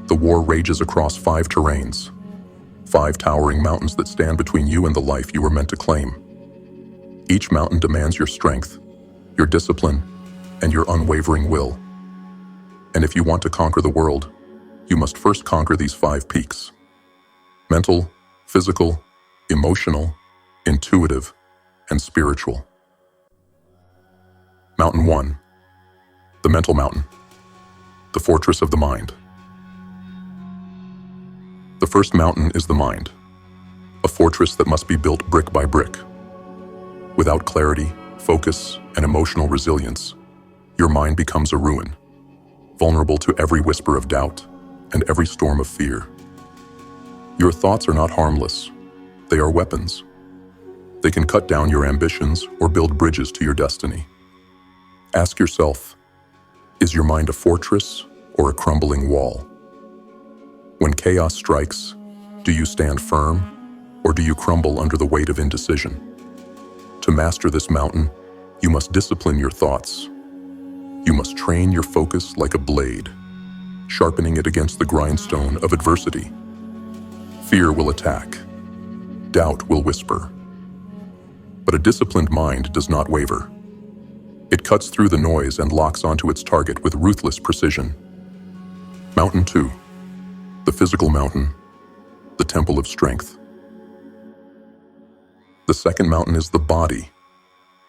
Speaker 1: The war rages across 5 terrains, 5 towering mountains that stand between you and the life you were meant to claim. Each mountain demands your strength, your discipline, and your unwavering will. And if you want to conquer the world, you must first conquer these 5 peaks: mental, physical, emotional, intuitive, and spiritual. Mountain 1. The mental mountain. The fortress of the mind. The first mountain is the mind, a fortress that must be built brick by brick. Without clarity, focus, and emotional resilience, your mind becomes a ruin, vulnerable to every whisper of doubt and every storm of fear. Your thoughts are not harmless. They are weapons. They can cut down your ambitions or build bridges to your destiny. Ask yourself, is your mind a fortress or a crumbling wall? When chaos strikes, do you stand firm or do you crumble under the weight of indecision? To master this mountain, you must discipline your thoughts. You must train your focus like a blade, sharpening it against the grindstone of adversity. Fear will attack. Doubt will whisper. But a disciplined mind does not waver. It cuts through the noise and locks onto its target with ruthless precision. Mountain 2. The physical mountain, the temple of strength. The second mountain is the body,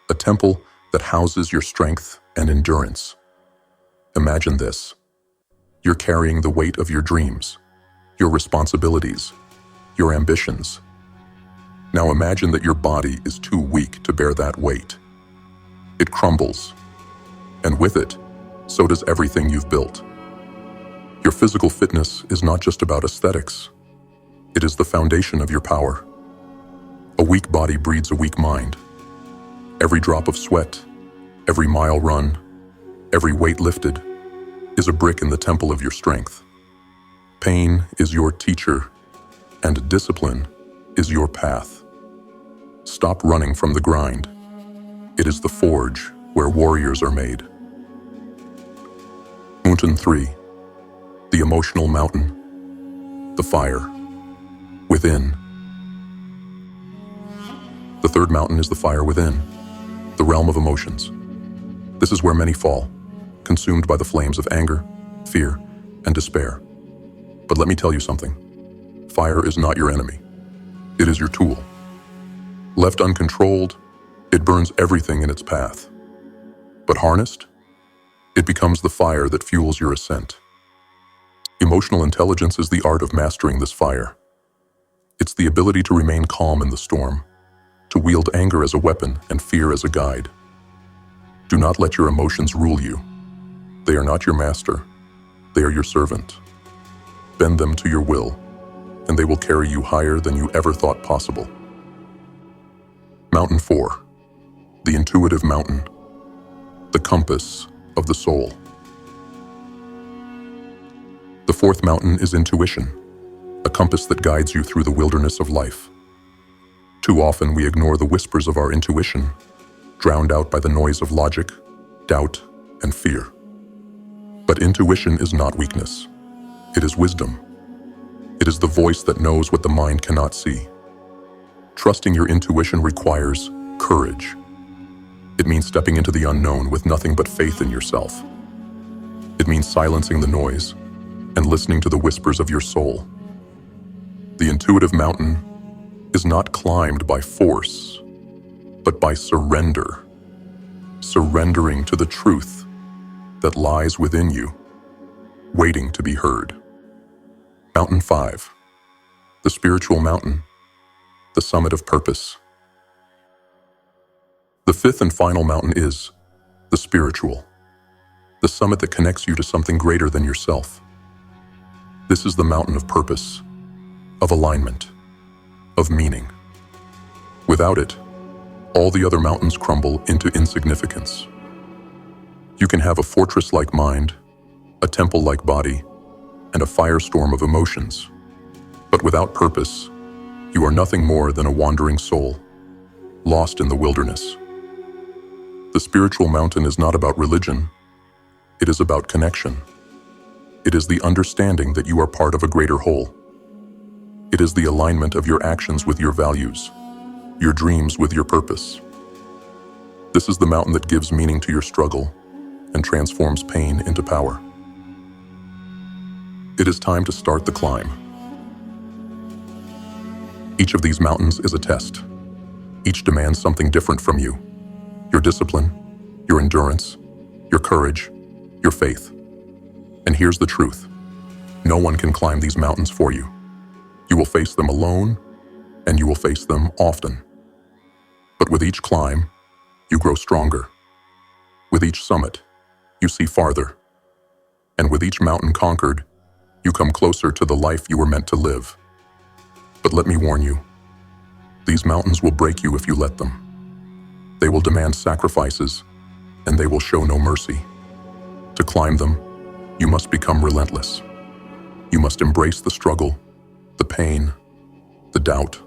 Speaker 1: a temple that houses your strength and endurance. Imagine this. You're carrying the weight of your dreams, your responsibilities, your ambitions. Now imagine that your body is too weak to bear that weight. It crumbles, and with it, so does everything you've built. Your physical fitness is not just about aesthetics. It is the foundation of your power. A weak body breeds a weak mind. Every drop of sweat, every mile run, every weight lifted is a brick in the temple of your strength. Pain is your teacher, and discipline is your path. Stop running from the grind. It is the forge where warriors are made. Mountain 3. The emotional mountain. The fire. Within. The third mountain is the fire within, the realm of emotions. This is where many fall, consumed by the flames of anger, fear, and despair. But let me tell you something. Fire is not your enemy. It is your tool. Left uncontrolled, it burns everything in its path. But harnessed, it becomes the fire that fuels your ascent. Emotional intelligence is the art of mastering this fire. It's the ability to remain calm in the storm, to wield anger as a weapon and fear as a guide. Do not let your emotions rule you. They are not your master. They are your servant. Bend them to your will, and they will carry you higher than you ever thought possible. Mountain 4. The intuitive mountain. The compass of the soul. The fourth mountain is intuition, a compass that guides you through the wilderness of life. Too often we ignore the whispers of our intuition, drowned out by the noise of logic, doubt, and fear. But intuition is not weakness. It is wisdom. It is the voice that knows what the mind cannot see. Trusting your intuition requires courage. It means stepping into the unknown with nothing but faith in yourself. It means silencing the noise and listening to the whispers of your soul. The intuitive mountain is not climbed by force, but by surrender. Surrendering to the truth that lies within you, waiting to be heard. Mountain 5. The spiritual mountain. The summit of purpose. The fifth and final mountain is the spiritual, the summit that connects you to something greater than yourself. This is the mountain of purpose, of alignment. of meaning. Without it, all the other mountains crumble into insignificance. You can have a fortress-like mind, a temple-like body, and a firestorm of emotions. But without purpose, you are nothing more than a wandering soul, lost in the wilderness. The spiritual mountain is not about religion. It is about connection. It is the understanding that you are part of a greater whole. It is the alignment of your actions with your values, your dreams with your purpose. This is the mountain that gives meaning to your struggle and transforms pain into power. It is time to start the climb. Each of these mountains is a test. Each demands something different from you. Your discipline, your endurance, your courage, your faith. And here's the truth. No one can climb these mountains for you. You will face them alone, and you will face them often. But with each climb, you grow stronger. With each summit, you see farther. And with each mountain conquered, you come closer to the life you were meant to live. But let me warn you, these mountains will break you if you let them. They will demand sacrifices, and they will show no mercy. To climb them, you must become relentless. You must embrace the struggle, the pain, the doubt,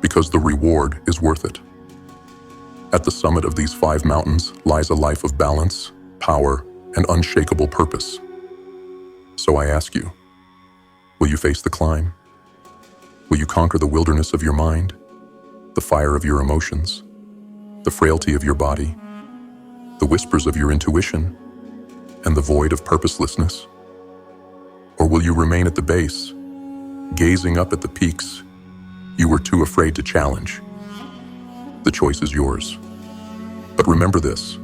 Speaker 1: because the reward is worth it. At the summit of these 5 mountains lies a life of balance, power, and unshakable purpose. So I ask you, will you face the climb? Will you conquer the wilderness of your mind, the fire of your emotions, the frailty of your body, the whispers of your intuition, and the void of purposelessness? Or will you remain at the base, gazing up at the peaks you were too afraid to challenge? The choice is yours. But remember this,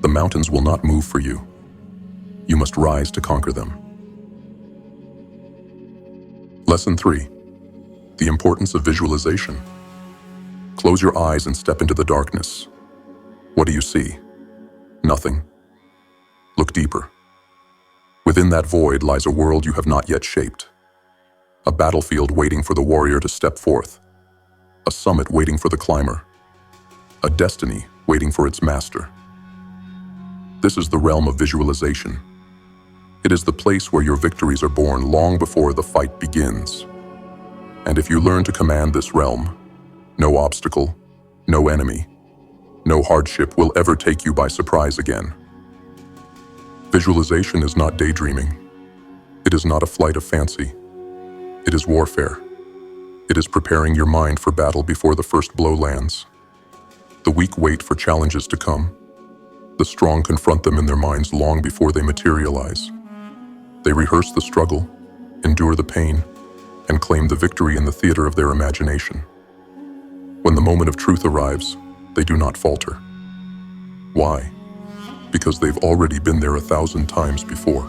Speaker 1: the mountains will not move for you. You must rise to conquer them. Lesson 3. The importance of visualization. Close your eyes and step into the darkness. What do you see? Nothing. Look deeper. Within that void lies a world you have not yet shaped. A battlefield waiting for the warrior to step forth. A summit waiting for the climber. A destiny waiting for its master. This is the realm of visualization. It is the place where your victories are born long before the fight begins. And if you learn to command this realm, no obstacle, no enemy, no hardship will ever take you by surprise again. Visualization is not daydreaming. It is not a flight of fancy. It is warfare. It is preparing your mind for battle before the first blow lands. The weak wait for challenges to come. The strong confront them in their minds long before they materialize. They rehearse the struggle, endure the pain, and claim the victory in the theater of their imagination. When the moment of truth arrives, they do not falter. Why? Because they've already been there 1,000 times before.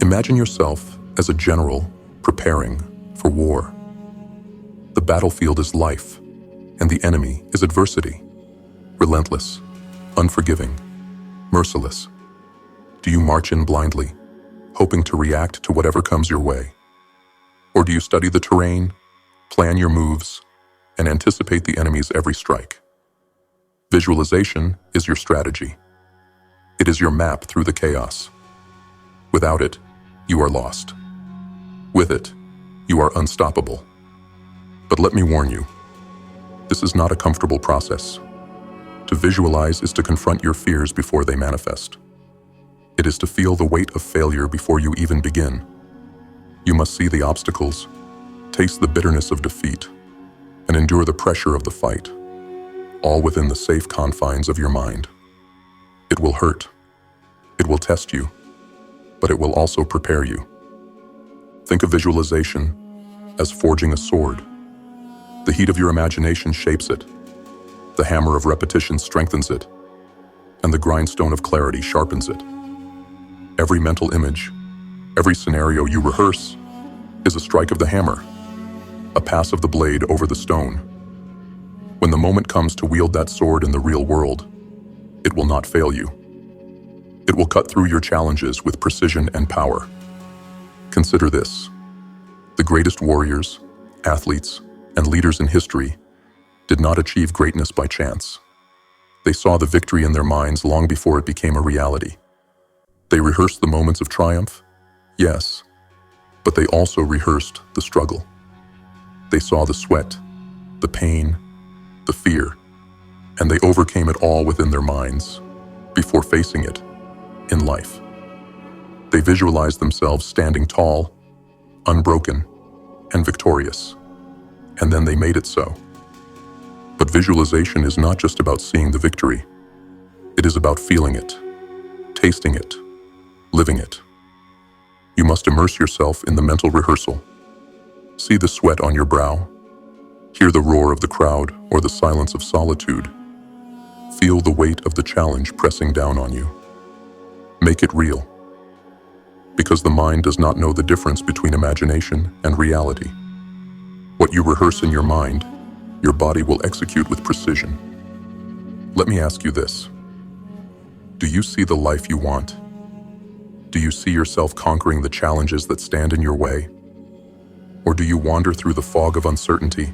Speaker 1: Imagine yourself as a general preparing for war. The battlefield is life, and the enemy is adversity. Relentless, unforgiving, merciless. Do you march in blindly, hoping to react to whatever comes your way? Or do you study the terrain, plan your moves, and anticipate the enemy's every strike? Visualization is your strategy. It is your map through the chaos. Without it, you are lost. With it, you are unstoppable. But let me warn you, this is not a comfortable process. To visualize is to confront your fears before they manifest. It is to feel the weight of failure before you even begin. You must see the obstacles, taste the bitterness of defeat, and endure the pressure of the fight, all within the safe confines of your mind. It will hurt. It will test you, but it will also prepare you. Think of visualization as forging a sword. The heat of your imagination shapes it. The hammer of repetition strengthens it, and the grindstone of clarity sharpens it. Every mental image, every scenario you rehearse is a strike of the hammer, a pass of the blade over the stone. When the moment comes to wield that sword in the real world, it will not fail you. It will cut through your challenges with precision and power. Consider this. The greatest warriors, athletes, and leaders in history did not achieve greatness by chance. They saw the victory in their minds long before it became a reality. They rehearsed the moments of triumph, yes, but they also rehearsed the struggle. They saw the sweat, the pain, the fear, and they overcame it all within their minds before facing it in life. They visualized themselves standing tall, unbroken, and victorious, and then they made it so. But visualization is not just about seeing the victory. It is about feeling it, tasting it, living it. You must immerse yourself in the mental rehearsal. See the sweat on your brow. Hear the roar of the crowd or the silence of solitude. Feel the weight of the challenge pressing down on you. Make it real. Because the mind does not know the difference between imagination and reality. What you rehearse in your mind, your body will execute with precision. Let me ask you this. Do you see the life you want? Do you see yourself conquering the challenges that stand in your way? Or do you wander through the fog of uncertainty,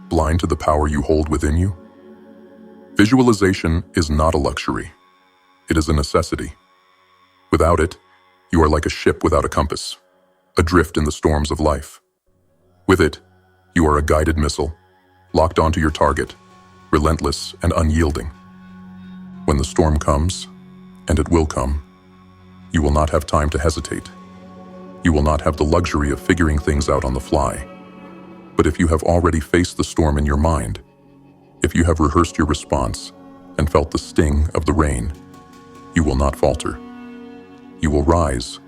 Speaker 1: blind to the power you hold within you? Visualization is not a luxury. It is a necessity. Without it, you are like a ship without a compass, adrift in the storms of life. With it, you are a guided missile, locked onto your target, relentless and unyielding. When the storm comes, and it will come, you will not have time to hesitate. You will not have the luxury of figuring things out on the fly. But if you have already faced the storm in your mind, if you have rehearsed your response and felt the sting of the rain, you will not falter. You will rise,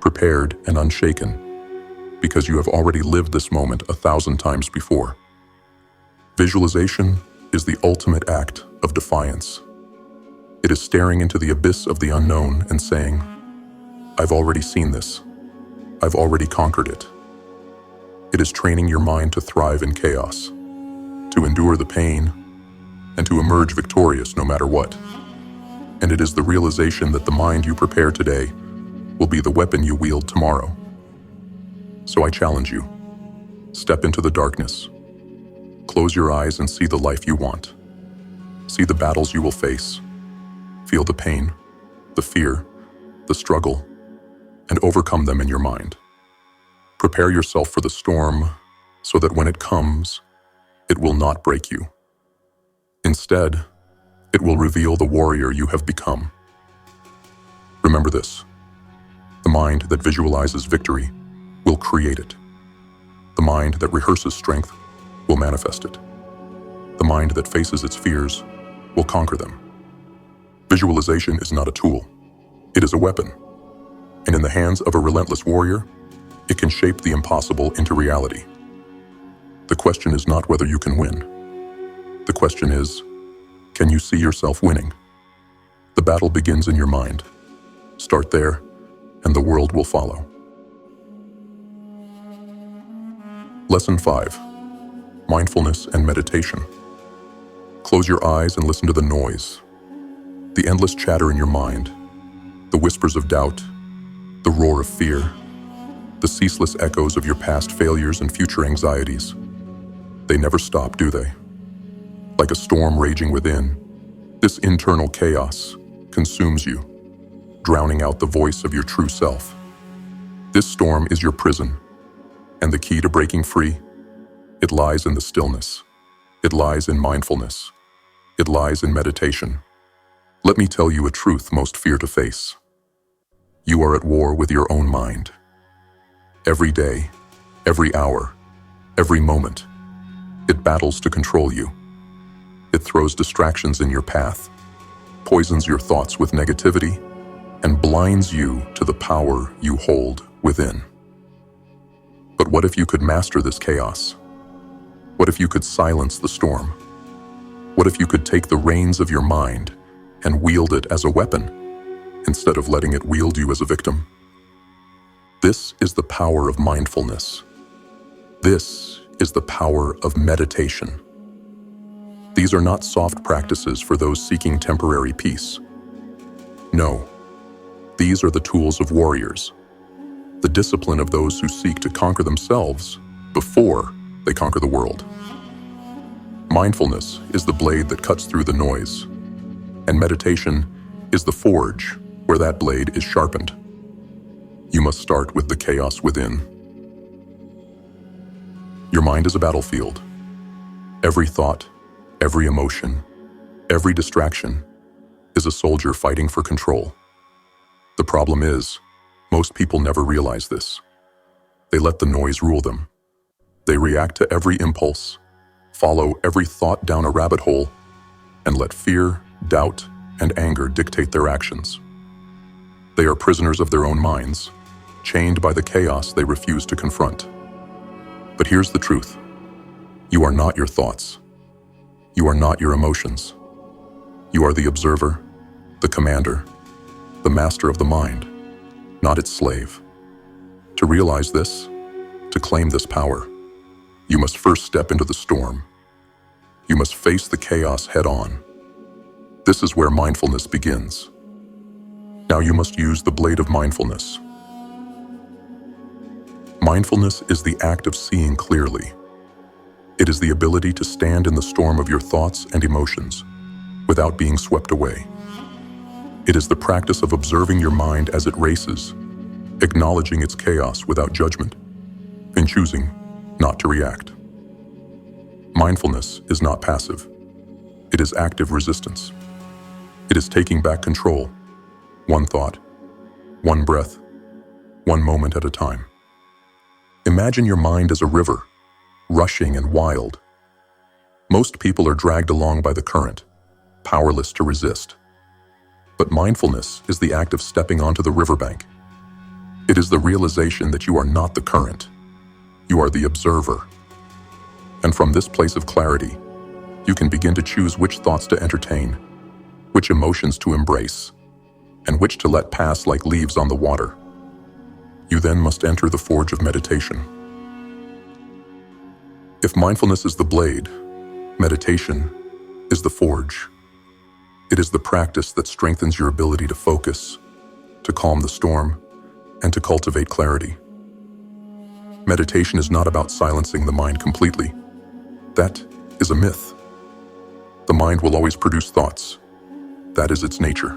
Speaker 1: prepared and unshaken, because you have already lived this moment 1,000 times before. Visualization is the ultimate act of defiance. It is staring into the abyss of the unknown and saying, I've already seen this. I've already conquered it. It is training your mind to thrive in chaos, to endure the pain, and to emerge victorious no matter what. And it is the realization that the mind you prepare today will be the weapon you wield tomorrow. So I challenge you, step into the darkness. Close your eyes and see the life you want. See the battles you will face. Feel the pain, the fear, the struggle, and overcome them in your mind. Prepare yourself for the storm so that when it comes, it will not break you. Instead, it will reveal the warrior you have become. Remember this: the mind that visualizes victory will create it. The mind that rehearses strength will manifest it. The mind that faces its fears will conquer them. Visualization is not a tool. It is a weapon. And in the hands of a relentless warrior, it can shape the impossible into reality. The question is not whether you can win. The question is, can you see yourself winning? The battle begins in your mind. Start there, and the world will follow. Lesson 5. Mindfulness and meditation. Close your eyes and listen to the noise. The endless chatter in your mind. The whispers of doubt. The roar of fear. The ceaseless echoes of your past failures and future anxieties. They never stop, do they? Like a storm raging within, this internal chaos consumes you, drowning out the voice of your true self. This storm is your prison, and the key to breaking free, it lies in the stillness. It lies in mindfulness. It lies in meditation. Let me tell you a truth most fear to face. You are at war with your own mind. Every day, every hour, every moment, it battles to control you. It throws distractions in your path, poisons your thoughts with negativity, and blinds you to the power you hold within. But what if you could master this chaos? What if you could silence the storm? What if you could take the reins of your mind and wield it as a weapon, instead of letting it wield you as a victim? This is the power of mindfulness. This is the power of meditation. These are not soft practices for those seeking temporary peace. No, these are the tools of warriors, the discipline of those who seek to conquer themselves before they conquer the world. Mindfulness is the blade that cuts through the noise, and meditation is the forge where that blade is sharpened. You must start with the chaos within. Your mind is a battlefield. Every thought, every emotion, every distraction is a soldier fighting for control. The problem is, most people never realize this. They let the noise rule them. They react to every impulse, follow every thought down a rabbit hole, and let fear, doubt, and anger dictate their actions. They are prisoners of their own minds, chained by the chaos they refuse to confront. But here's the truth. You are not your thoughts. You are not your emotions. You are the observer, the commander, the master of the mind, not its slave. To realize this, to claim this power, you must first step into the storm. You must face the chaos head-on. This is where mindfulness begins. Now you must use the blade of mindfulness. Mindfulness is the act of seeing clearly. It is the ability to stand in the storm of your thoughts and emotions without being swept away. It is the practice of observing your mind as it races, acknowledging its chaos without judgment, and choosing not to react. Mindfulness is not passive. It is active resistance. It is taking back control, one thought, one breath, one moment at a time. Imagine your mind as a river, rushing and wild. Most people are dragged along by the current, powerless to resist. But mindfulness is the act of stepping onto the riverbank. It is the realization that you are not the current. You are the observer. And from this place of clarity, you can begin to choose which thoughts to entertain, which emotions to embrace, and which to let pass like leaves on the water. You then must enter the forge of meditation. If mindfulness is the blade, meditation is the forge. It is the practice that strengthens your ability to focus, to calm the storm, and to cultivate clarity. Meditation is not about silencing the mind completely. That is a myth. The mind will always produce thoughts. That is its nature.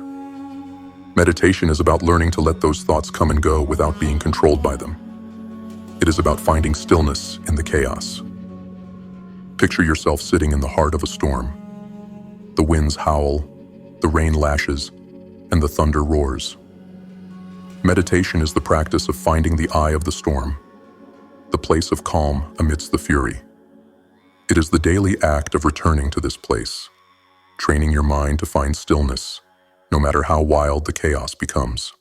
Speaker 1: Meditation is about learning to let those thoughts come and go without being controlled by them. It is about finding stillness in the chaos. Picture yourself sitting in the heart of a storm. The winds howl, the rain lashes, and the thunder roars. Meditation is the practice of finding the eye of the storm, the place of calm amidst the fury. It is the daily act of returning to this place, training your mind to find stillness, no matter how wild the chaos becomes.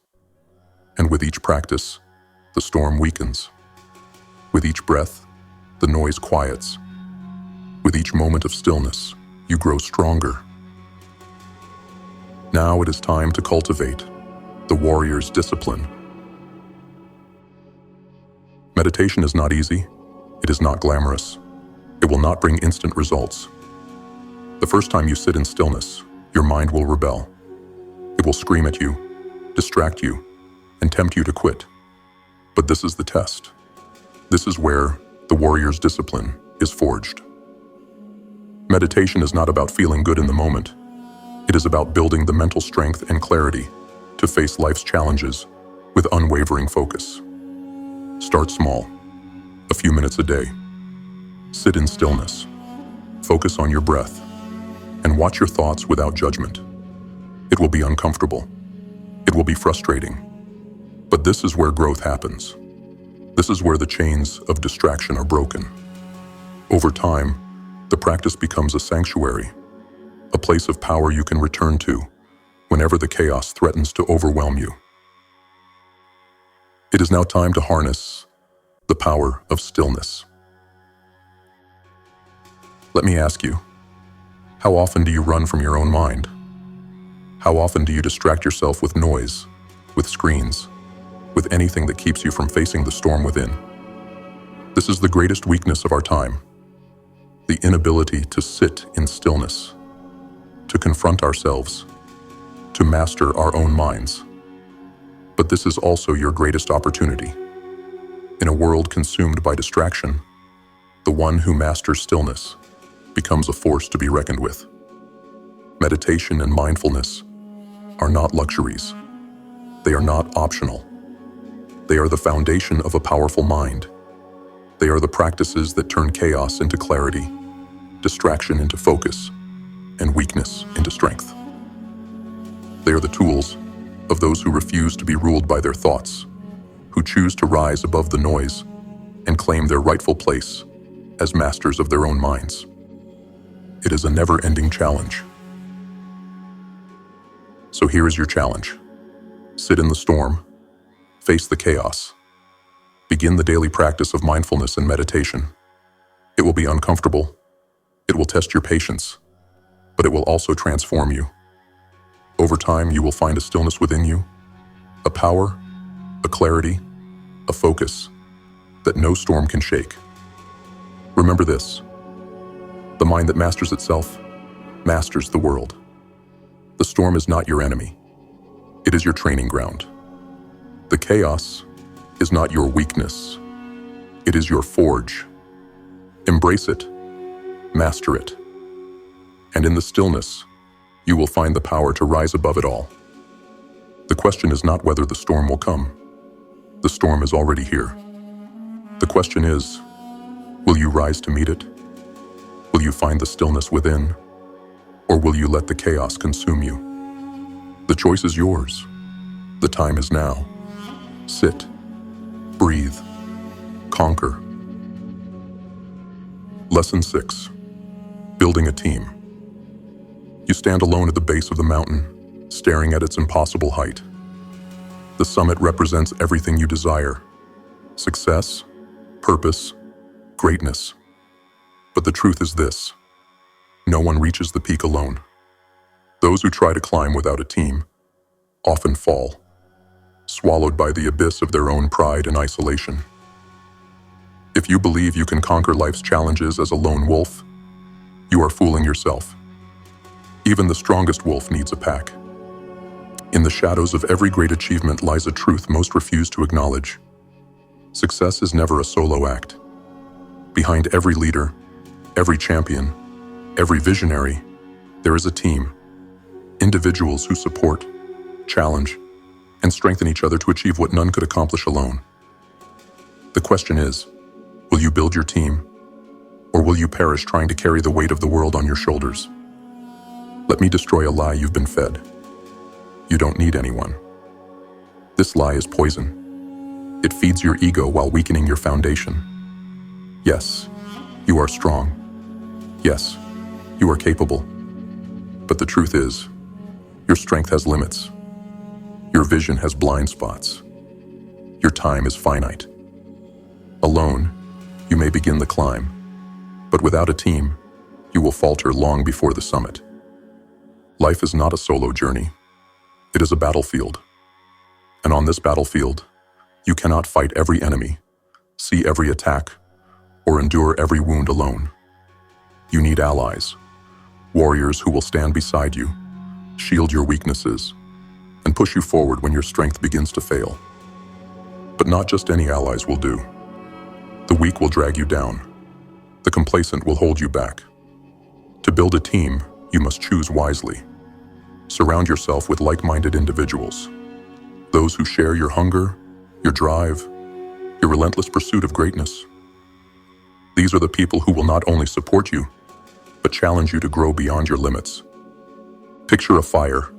Speaker 1: And with each practice, the storm weakens. With each breath, the noise quiets. With each moment of stillness, you grow stronger. Now it is time to cultivate the warrior's discipline. Meditation is not easy. It is not glamorous. It will not bring instant results. The first time you sit in stillness, your mind will rebel. It will scream at you, distract you, and tempt you to quit. But this is the test. This is where the warrior's discipline is forged. Meditation is not about feeling good in the moment. It is about building the mental strength and clarity to face life's challenges with unwavering focus. Start small, a few minutes a day. Sit in stillness. Focus on your breath, and watch your thoughts without judgment. It will be uncomfortable. It will be frustrating. But this is where growth happens. This is where the chains of distraction are broken. Over time, the practice becomes a sanctuary, a place of power you can return to whenever the chaos threatens to overwhelm you. It is now time to harness the power of stillness. Let me ask you, how often do you run from your own mind? How often do you distract yourself with noise, with screens, with anything that keeps you from facing the storm within? This is the greatest weakness of our time, the inability to sit in stillness, to confront ourselves, to master our own minds. But this is also your greatest opportunity. In a world consumed by distraction, The one who masters stillness becomes a force to be reckoned with. Meditation and mindfulness are not luxuries. They are not optional. They are the foundation of a powerful mind. They are the practices that turn chaos into clarity, distraction into focus, and weakness into strength. They are the tools of those who refuse to be ruled by their thoughts, who choose to rise above the noise and claim their rightful place as masters of their own minds. It is a never-ending challenge. So here is your challenge. Sit in the storm, face the chaos, begin the daily practice of mindfulness and meditation. It will be uncomfortable, it will test your patience, but it will also transform you. Over time, you will find a stillness within you, a power, a clarity, a focus that no storm can shake. Remember this: the mind that masters itself masters the world. The storm is not your enemy. It is your training ground. The chaos is not your weakness. It is your forge. Embrace it, master it, and in the stillness, you will find the power to rise above it all. The question is not whether the storm will come. The storm is already here. The question is, will you rise to meet it? Will you find the stillness within? Or will you let the chaos consume you? The choice is yours. The time is now. Sit, breathe, conquer. Lesson 6. Building a team. You stand alone at the base of the mountain, staring at its impossible height. The summit represents everything you desire: success, purpose, greatness. But the truth is this: no one reaches the peak alone. Those who try to climb without a team often fall, swallowed by the abyss of their own pride and isolation. If you believe you can conquer life's challenges as a lone wolf, you are fooling yourself. Even the strongest wolf needs a pack. In the shadows of every great achievement lies a truth most refuse to acknowledge. Success is never a solo act. Behind every leader, every champion, every visionary, there is a team. Individuals who support, challenge, and strengthen each other to achieve what none could accomplish alone. The question is, will you build your team, or will you perish trying to carry the weight of the world on your shoulders? Let me destroy a lie you've been fed. You don't need anyone. This lie is poison. It feeds your ego while weakening your foundation. Yes, you are strong. Yes, you are capable. But the truth is, your strength has limits. Your vision has blind spots. Your time is finite. Alone, you may begin the climb, but without a team, you will falter long before the summit. Life is not a solo journey. It is a battlefield. And on this battlefield, you cannot fight every enemy, see every attack, or endure every wound alone. You need allies, warriors who will stand beside you, shield your weaknesses, and push you forward when your strength begins to fail. But not just any allies will do. The weak will drag you down. The complacent will hold you back. To build a team, you must choose wisely. Surround yourself with like-minded individuals, those who share your hunger, your drive, your relentless pursuit of greatness. These are the people who will not only support you, but challenge you to grow beyond your limits. Picture a fire.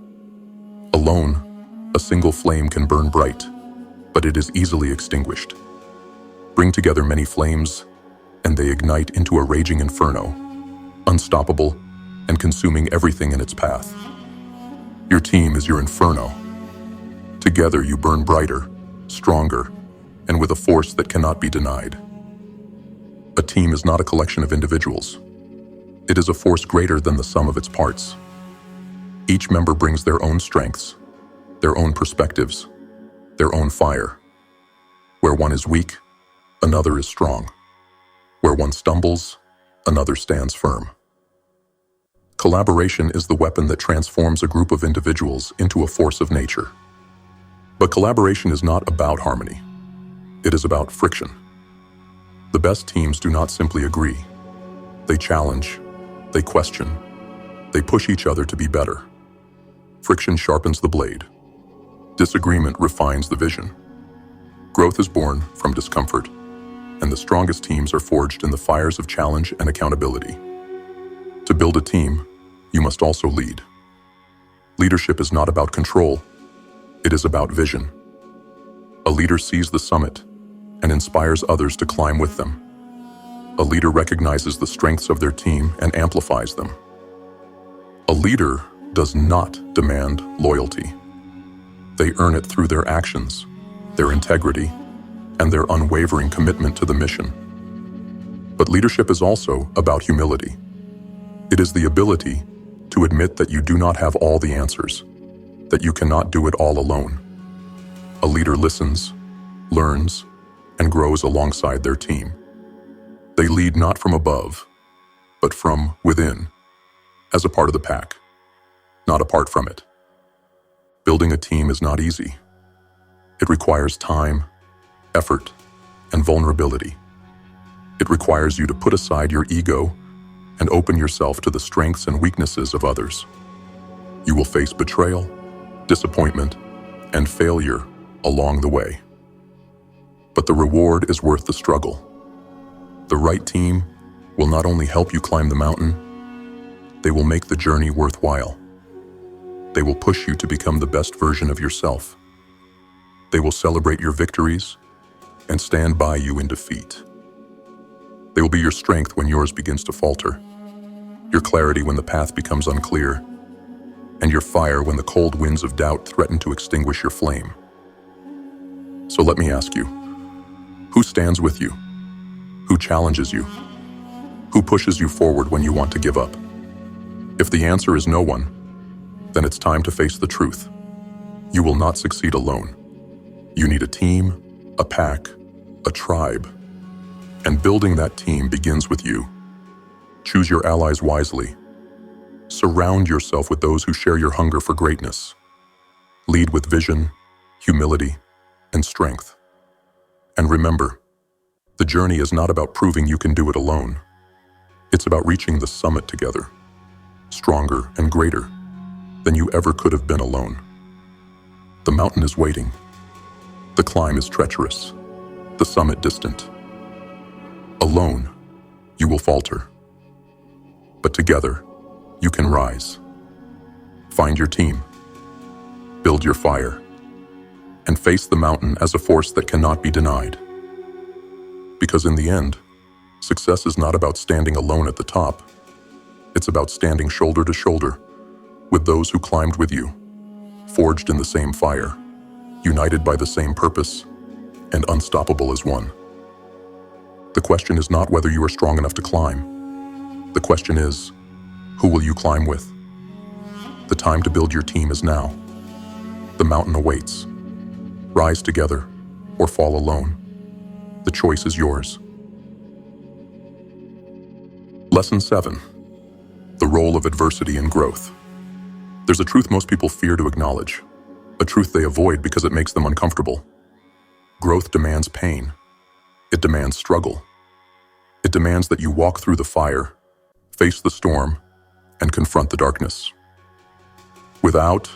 Speaker 1: Alone, a single flame can burn bright, but it is easily extinguished. Bring together many flames, and they ignite into a raging inferno, unstoppable and consuming everything in its path. Your team is your inferno. Together you burn brighter, stronger, and with a force that cannot be denied. A team is not a collection of individuals. It is a force greater than the sum of its parts. Each member brings their own strengths, their own perspectives, their own fire. Where one is weak, another is strong. Where one stumbles, another stands firm. Collaboration is the weapon that transforms a group of individuals into a force of nature. But collaboration is not about harmony. It is about friction. The best teams do not simply agree. They challenge, they question, they push each other to be better. Friction sharpens the blade. Disagreement refines the vision. Growth is born from discomfort, and the strongest teams are forged in the fires of challenge and accountability. To build a team, you must also lead. Leadership is not about control, it is about vision. A leader sees the summit and inspires others to climb with them. A leader recognizes the strengths of their team and amplifies them. A leader does not demand loyalty. They earn it through their actions, their integrity, and their unwavering commitment to the mission. But leadership is also about humility. It is the ability to admit that you do not have all the answers, that you cannot do it all alone. A leader listens, learns, and grows alongside their team. They lead not from above, but from within, as a part of the pack, not apart from it. Building a team is not easy. It requires time, effort, and vulnerability. It requires you to put aside your ego and open yourself to the strengths and weaknesses of others. You will face betrayal, disappointment, and failure along the way. But the reward is worth the struggle. The right team will not only help you climb the mountain, they will make the journey worthwhile. They will push you to become the best version of yourself. They will celebrate your victories and stand by you in defeat. They will be your strength when yours begins to falter, your clarity when the path becomes unclear, and your fire when the cold winds of doubt threaten to extinguish your flame. So let me ask you, who stands with you? Who challenges you? Who pushes you forward when you want to give up? If the answer is no one, then it's time to face the truth. You will not succeed alone. You need a team, a pack, a tribe. And building that team begins with you. Choose your allies wisely. Surround yourself with those who share your hunger for greatness. Lead with vision, humility, and strength. And remember, the journey is not about proving you can do it alone. It's about reaching the summit together, stronger and greater than you ever could have been alone. The mountain is waiting. The climb is treacherous, the summit distant. Alone, you will falter. But together, you can rise. Find your team, build your fire, and face the mountain as a force that cannot be denied. Because in the end, success is not about standing alone at the top. It's about standing shoulder to shoulder with those who climbed with you, forged in the same fire, united by the same purpose, and unstoppable as one. The question is not whether you are strong enough to climb. The question is, who will you climb with? The time to build your team is now. The mountain awaits. Rise together or fall alone. The choice is yours. Lesson 7. The role of adversity in growth. There's a truth most people fear to acknowledge, a truth they avoid because it makes them uncomfortable. Growth demands pain. It demands struggle. It demands that you walk through the fire, face the storm, and confront the darkness. Without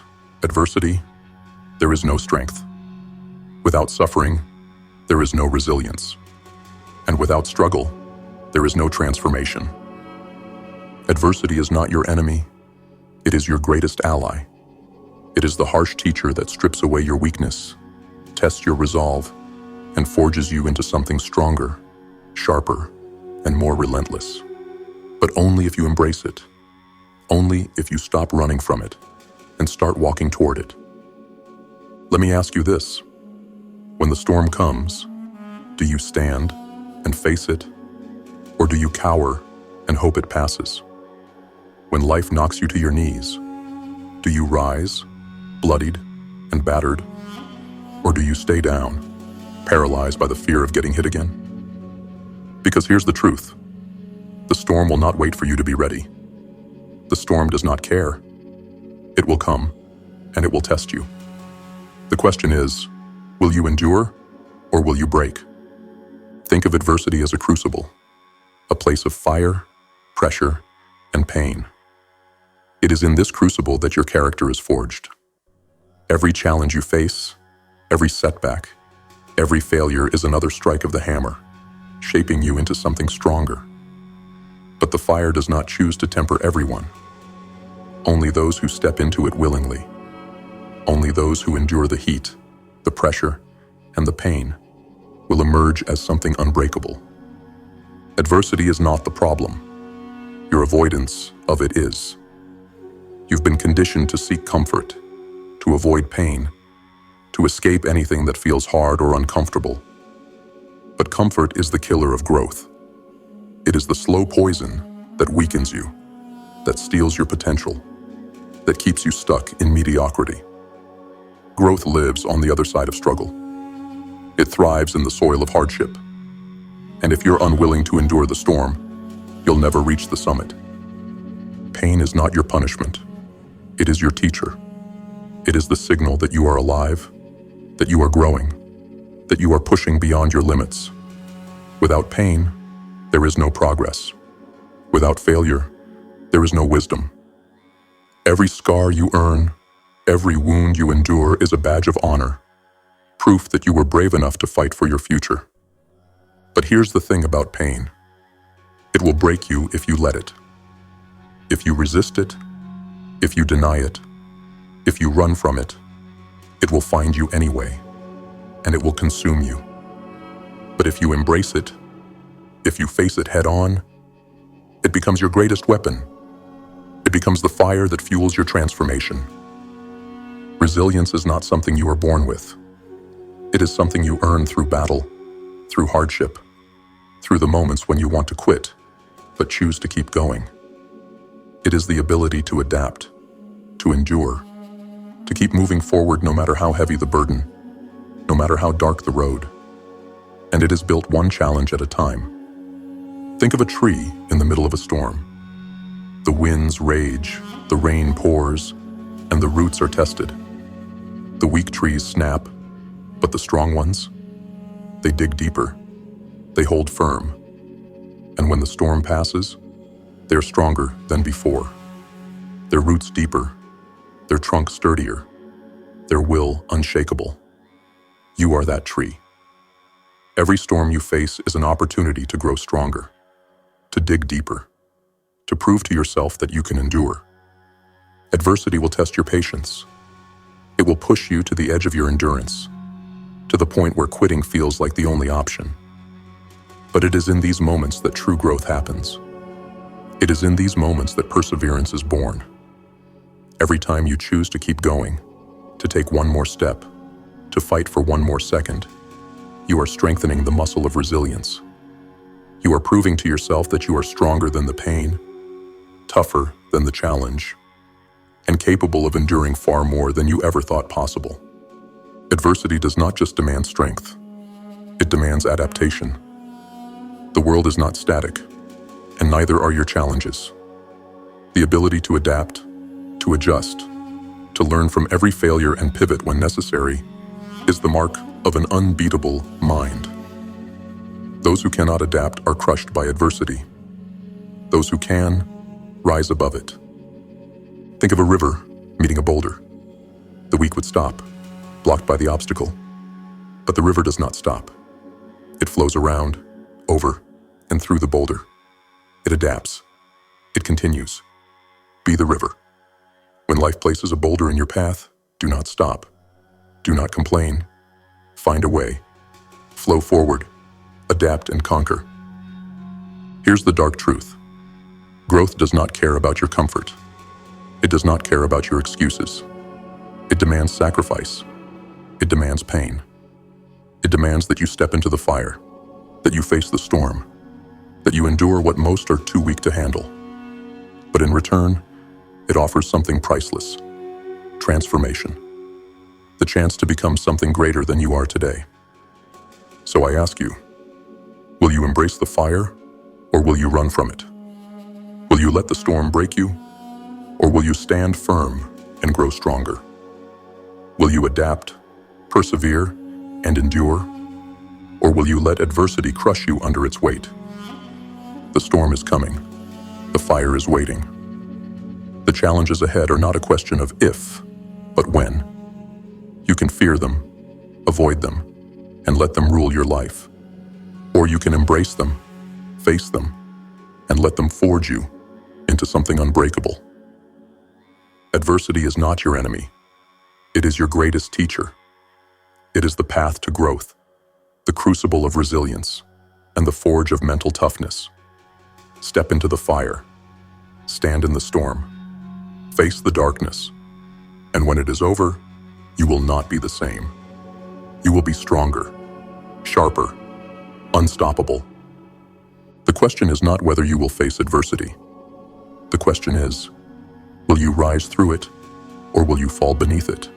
Speaker 1: adversity, there is no strength. Without suffering, there is no resilience. And without struggle, there is no transformation. Adversity is not your enemy. It is your greatest ally. It is the harsh teacher that strips away your weakness, tests your resolve, and forges you into something stronger, sharper, and more relentless. But only if you embrace it. Only if you stop running from it and start walking toward it. Let me ask you this. When the storm comes, do you stand and face it? Or do you cower and hope it passes? When life knocks you to your knees, do you rise, bloodied and battered? Or do you stay down, paralyzed by the fear of getting hit again? Because here's the truth. The storm will not wait for you to be ready. The storm does not care. It will come, and it will test you. The question is, will you endure, or will you break? Think of adversity as a crucible, a place of fire, pressure, and pain. It is in this crucible that your character is forged. Every challenge you face, every setback, every failure is another strike of the hammer, shaping you into something stronger. But the fire does not choose to temper everyone. Only those who step into it willingly. Only those who endure the heat, the pressure, and the pain will emerge as something unbreakable. Adversity is not the problem. Your avoidance of it is. You've been conditioned to seek comfort, to avoid pain, to escape anything that feels hard or uncomfortable. But comfort is the killer of growth. It is the slow poison that weakens you, that steals your potential, that keeps you stuck in mediocrity. Growth lives on the other side of struggle. It thrives in the soil of hardship. And if you're unwilling to endure the storm, you'll never reach the summit. Pain is not your punishment. It is your teacher. It is the signal that you are alive, that you are growing, that you are pushing beyond your limits. Without pain, there is no progress. Without failure, there is no wisdom. Every scar you earn, every wound you endure is a badge of honor, proof that you were brave enough to fight for your future. But here's the thing about pain. It will break you if you let it. If you resist it, if you deny it, if you run from it, it will find you anyway, and it will consume you. But if you embrace it, if you face it head on, it becomes your greatest weapon. It becomes the fire that fuels your transformation. Resilience is not something you are born with. It is something you earn through battle, through hardship, through the moments when you want to quit, but choose to keep going. It is the ability to adapt, to endure, to keep moving forward no matter how heavy the burden, no matter how dark the road. And it is built one challenge at a time. Think of a tree in the middle of a storm. The winds rage, the rain pours, and the roots are tested. The weak trees snap, but the strong ones, they dig deeper, they hold firm. And when the storm passes, they're stronger than before. Their roots deeper, their trunk sturdier, their will unshakable. You are that tree. Every storm you face is an opportunity to grow stronger, to dig deeper, to prove to yourself that you can endure. Adversity will test your patience. It will push you to the edge of your endurance, to the point where quitting feels like the only option. But it is in these moments that true growth happens. It is in these moments that perseverance is born. Every time you choose to keep going, to take one more step, to fight for one more second, you are strengthening the muscle of resilience. You are proving to yourself that you are stronger than the pain, tougher than the challenge, and capable of enduring far more than you ever thought possible. Adversity does not just demand strength, it demands adaptation. The world is not static, and neither are your challenges. The ability to adapt, to adjust, to learn from every failure and pivot when necessary is the mark of an unbeatable mind. Those who cannot adapt are crushed by adversity. Those who can, rise above it. Think of a river meeting a boulder. The weak would stop, blocked by the obstacle. But the river does not stop. It flows around, over, and through the boulder. It adapts. It continues. Be the river. When life places a boulder in your path, do not stop. Do not complain. Find a way. Flow forward. Adapt and conquer. Here's the dark truth. Growth does not care about your comfort. It does not care about your excuses. It demands sacrifice. It demands pain. It demands that you step into the fire, that you face the storm, that you endure what most are too weak to handle. But in return, it offers something priceless: transformation. The chance to become something greater than you are today. So I ask you, will you embrace the fire, or will you run from it? Will you let the storm break you, or will you stand firm and grow stronger? Will you adapt, persevere, and endure, or will you let adversity crush you under its weight? The storm is coming. The fire is waiting. The challenges ahead are not a question of if, but when. You can fear them, avoid them, and let them rule your life. Or you can embrace them, face them, and let them forge you into something unbreakable. Adversity is not your enemy. It is your greatest teacher. It is the path to growth, the crucible of resilience, and the forge of mental toughness. Step into the fire, stand in the storm, face the darkness, and when it is over, you will not be the same. You will be stronger, sharper, unstoppable. The question is not whether you will face adversity. The question is, will you rise through it, or will you fall beneath it?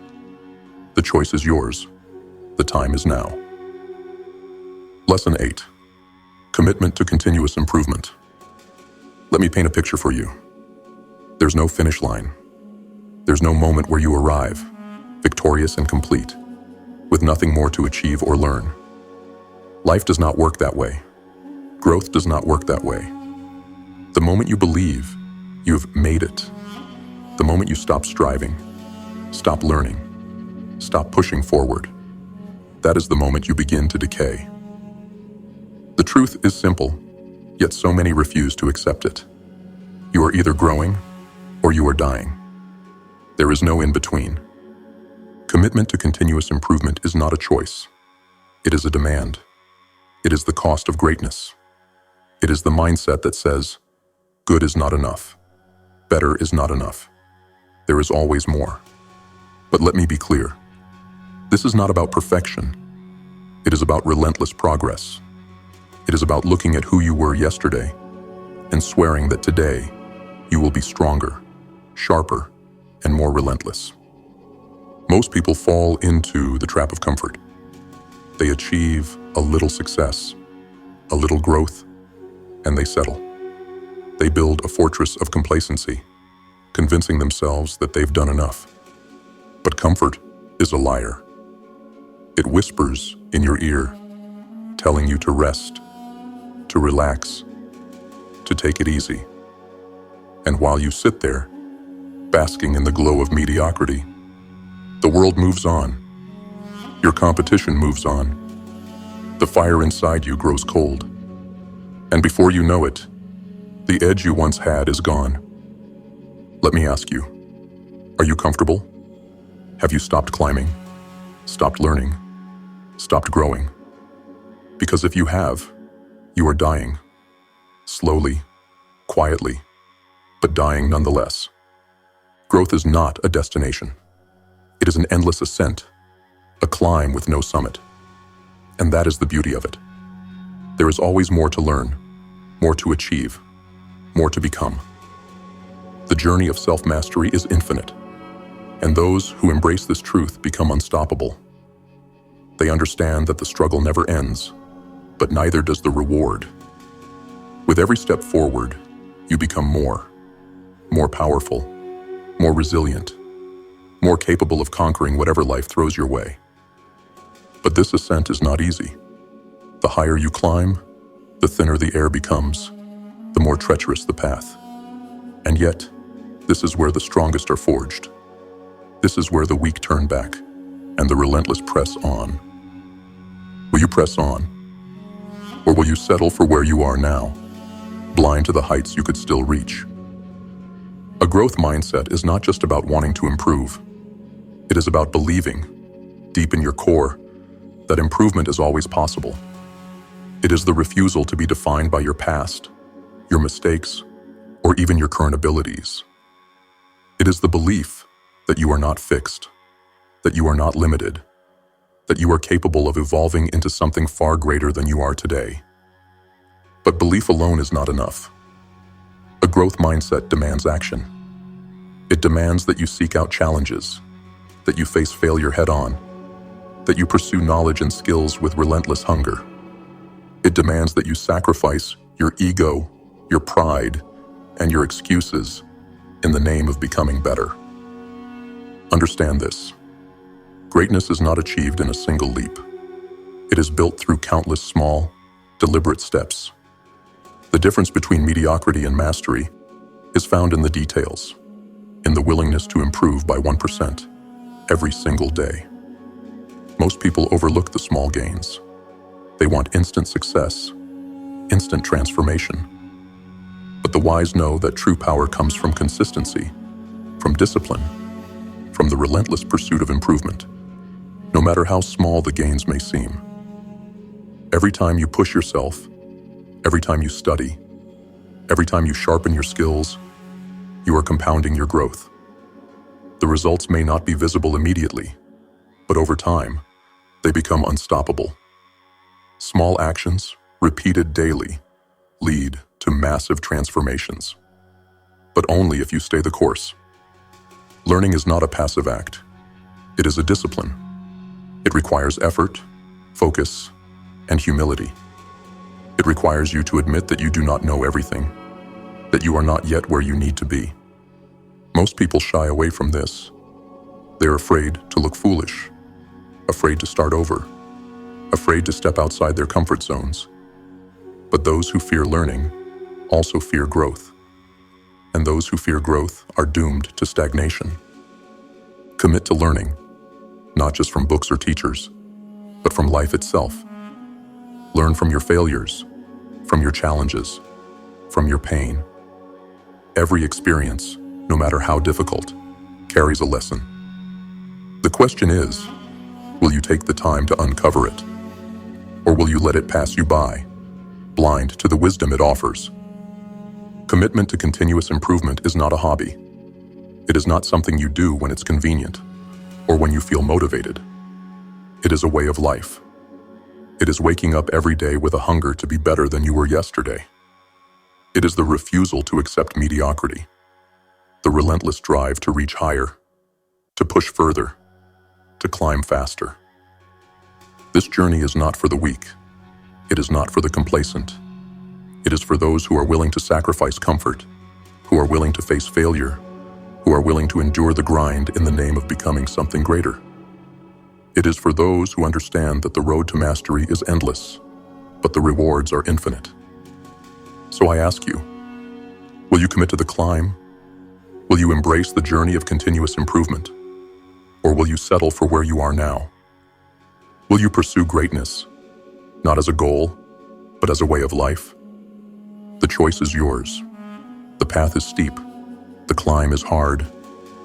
Speaker 1: The choice is yours. The time is now. Lesson 8. Commitment to continuous improvement. Let me paint a picture for you. There's no finish line. There's no moment where you arrive, victorious and complete, with nothing more to achieve or learn. Life does not work that way. Growth does not work that way. The moment you believe you've made it, the moment you stop striving, stop learning, stop pushing forward, that is the moment you begin to decay. The truth is simple, yet so many refuse to accept it. You are either growing or you are dying. There is no in between. Commitment to continuous improvement is not a choice. It is a demand. It is the cost of greatness. It is the mindset that says, good is not enough. Better is not enough. There is always more. But let me be clear. This is not about perfection. It is about relentless progress. It is about looking at who you were yesterday and swearing that today you will be stronger, sharper, and more relentless. Most people fall into the trap of comfort. They achieve a little success, a little growth, and they settle. They build a fortress of complacency, convincing themselves that they've done enough. But comfort is a liar. It whispers in your ear, telling you to rest, to relax, to take it easy. And while you sit there, basking in the glow of mediocrity, the world moves on. Your competition moves on. The fire inside you grows cold. And before you know it, the edge you once had is gone. Let me ask you, are you comfortable? Have you stopped climbing, stopped learning, stopped growing? Because if you have, you are dying. Slowly, quietly, but dying nonetheless. Growth is not a destination. It is an endless ascent, a climb with no summit. And that is the beauty of it. There is always more to learn, more to achieve, more to become. The journey of self-mastery is infinite, and those who embrace this truth become unstoppable. They understand that the struggle never ends, but neither does the reward. With every step forward, you become more powerful, more resilient, more capable of conquering whatever life throws your way. But this ascent is not easy. The higher you climb, the thinner the air becomes, the more treacherous the path. And yet, this is where the strongest are forged. This is where the weak turn back, and the relentless press on. Will you press on? Or will you settle for where you are now, blind to the heights you could still reach? A growth mindset is not just about wanting to improve. It is about believing, deep in your core, that improvement is always possible. It is the refusal to be defined by your past, your mistakes, or even your current abilities. It is the belief that you are not fixed, that you are not limited, that you are capable of evolving into something far greater than you are today. But belief alone is not enough. A growth mindset demands action. It demands that you seek out challenges, that you face failure head-on, that you pursue knowledge and skills with relentless hunger. It demands that you sacrifice your ego, your pride, and your excuses in the name of becoming better. Understand this. Greatness is not achieved in a single leap. It is built through countless small, deliberate steps. The difference between mediocrity and mastery is found in the details, in the willingness to improve by 1% every single day. Most people overlook the small gains. They want instant success, instant transformation. But the wise know that true power comes from consistency, from discipline, from the relentless pursuit of improvement, no matter how small the gains may seem. Every time you push yourself, every time you study, every time you sharpen your skills, you are compounding your growth. The results may not be visible immediately, but over time, they become unstoppable. Small actions, repeated daily, lead to massive transformations. But only if you stay the course. Learning is not a passive act. It is a discipline. It requires effort, focus, and humility. It requires you to admit that you do not know everything, that you are not yet where you need to be. Most people shy away from this. They're afraid to look foolish, afraid to start over, afraid to step outside their comfort zones. But those who fear learning also fear growth. And those who fear growth are doomed to stagnation. Commit to learning, not just from books or teachers, but from life itself. Learn from your failures, from your challenges, from your pain. Every experience, no matter how difficult, carries a lesson. The question is, will you take the time to uncover it? Or will you let it pass you by, blind to the wisdom it offers? Commitment to continuous improvement is not a hobby. It is not something you do when it's convenient, or when you feel motivated. It is a way of life. It is waking up every day with a hunger to be better than you were yesterday. It is the refusal to accept mediocrity, the relentless drive to reach higher, to push further, to climb faster. This journey is not for the weak. It is not for the complacent. It is for those who are willing to sacrifice comfort, who are willing to face failure, who are willing to endure the grind in the name of becoming something greater. It is for those who understand that the road to mastery is endless, but the rewards are infinite. So I ask you, will you commit to the climb? Will you embrace the journey of continuous improvement? Or will you settle for where you are now? Will you pursue greatness, not as a goal, but as a way of life? The choice is yours. The path is steep, the climb is hard,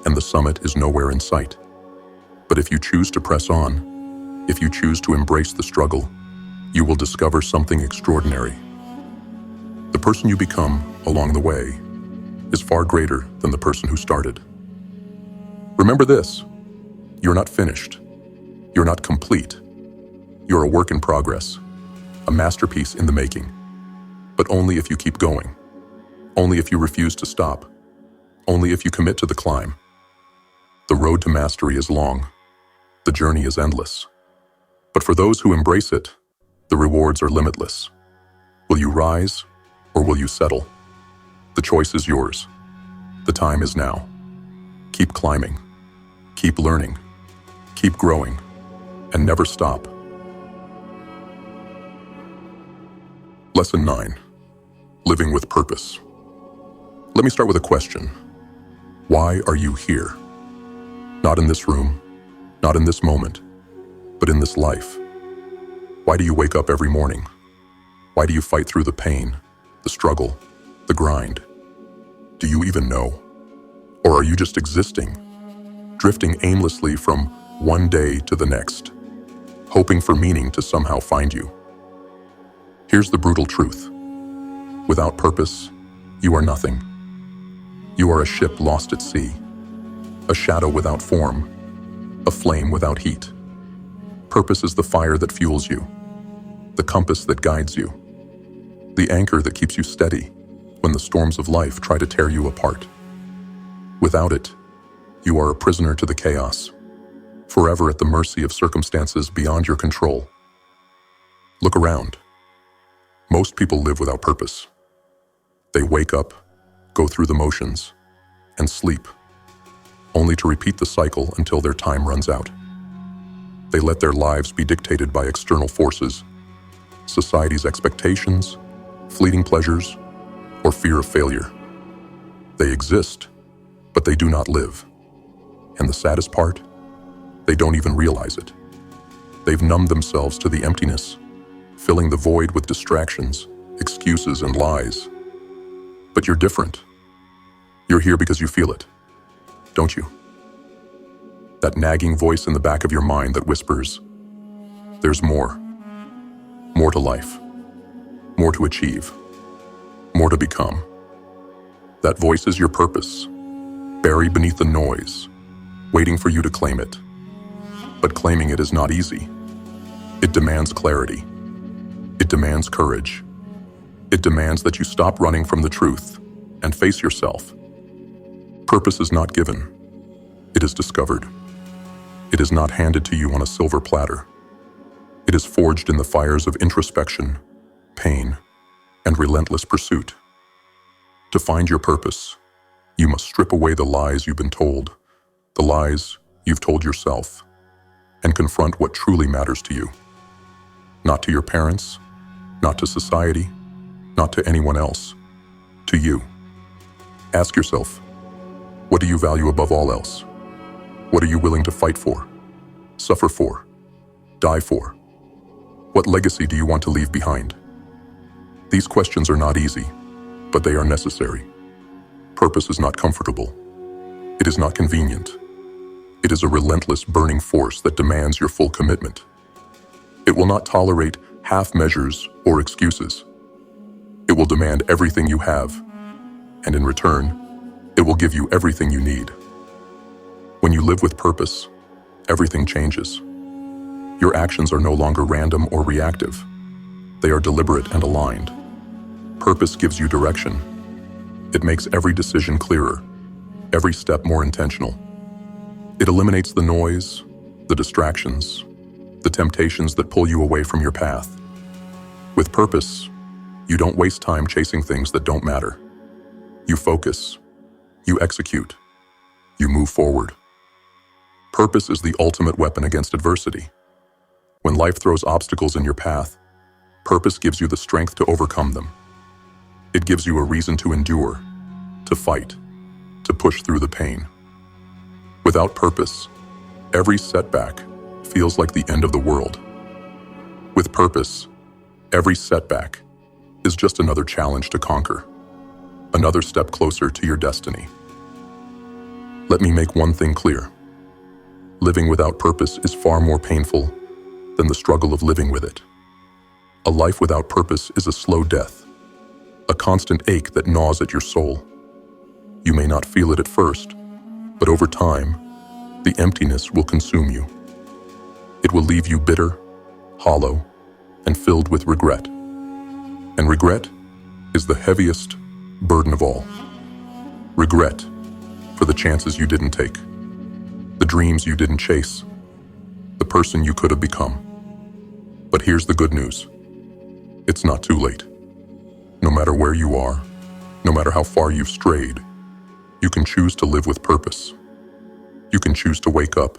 Speaker 1: and the summit is nowhere in sight. But if you choose to press on, if you choose to embrace the struggle, you will discover something extraordinary. The person you become along the way is far greater than the person who started. Remember this, you're not finished. You're not complete. You're a work in progress, a masterpiece in the making. But only if you keep going. Only if you refuse to stop. Only if you commit to the climb. The road to mastery is long. The journey is endless. But for those who embrace it, the rewards are limitless. Will you rise or will you settle? The choice is yours. The time is now. Keep climbing. Keep learning. Keep growing. And never stop. Lesson 9. Living with purpose. Let me start with a question. Why are you here? Not in this room, not in this moment, but in this life. Why do you wake up every morning? Why do you fight through the pain, the struggle, the grind? Do you even know? Or are you just existing, drifting aimlessly from one day to the next, hoping for meaning to somehow find you? Here's the brutal truth. Without purpose, you are nothing. You are a ship lost at sea, a shadow without form, a flame without heat. Purpose is the fire that fuels you, the compass that guides you, the anchor that keeps you steady when the storms of life try to tear you apart. Without it, you are a prisoner to the chaos, forever at the mercy of circumstances beyond your control. Look around. Most people live without purpose. They wake up, go through the motions, and sleep, only to repeat the cycle until their time runs out. They let their lives be dictated by external forces, society's expectations, fleeting pleasures, or fear of failure. They exist, but they do not live. And the saddest part? They don't even realize it. They've numbed themselves to the emptiness, filling the void with distractions, excuses, and lies. But you're different. You're here because you feel it, don't you? That nagging voice in the back of your mind that whispers, there's more. More to life. More to achieve. More to become. That voice is your purpose, buried beneath the noise, waiting for you to claim it. But claiming it is not easy. It demands clarity. It demands courage. It demands that you stop running from the truth and face yourself. Purpose is not given. It is discovered. It is not handed to you on a silver platter. It is forged in the fires of introspection, pain, and relentless pursuit. To find your purpose, you must strip away the lies you've been told, the lies you've told yourself, and confront what truly matters to you. Not to your parents, not to society, not to anyone else, to you. Ask yourself, what do you value above all else? What are you willing to fight for, suffer for, die for? What legacy do you want to leave behind? These questions are not easy, but they are necessary. Purpose is not comfortable. It is not convenient. It is a relentless burning force that demands your full commitment. It will not tolerate half measures or excuses. It will demand everything you have, and in return, it will give you everything you need. When you live with purpose, everything changes. Your actions are no longer random or reactive. They are deliberate and aligned. Purpose gives you direction. It makes every decision clearer, every step more intentional. It eliminates the noise, the distractions, the temptations that pull you away from your path. With purpose, you don't waste time chasing things that don't matter. You focus. You execute. You move forward. Purpose is the ultimate weapon against adversity. When life throws obstacles in your path, purpose gives you the strength to overcome them. It gives you a reason to endure, to fight, to push through the pain. Without purpose, every setback feels like the end of the world. With purpose, every setback is just another challenge to conquer, another step closer to your destiny. Let me make one thing clear. Living without purpose is far more painful than the struggle of living with it. A life without purpose is a slow death, a constant ache that gnaws at your soul. You may not feel it at first, but over time, the emptiness will consume you. It will leave you bitter, hollow, and filled with regret. And regret is the heaviest burden of all. Regret for the chances you didn't take, the dreams you didn't chase, the person you could have become. But here's the good news. It's not too late. No matter where you are, no matter how far you've strayed, you can choose to live with purpose. You can choose to wake up,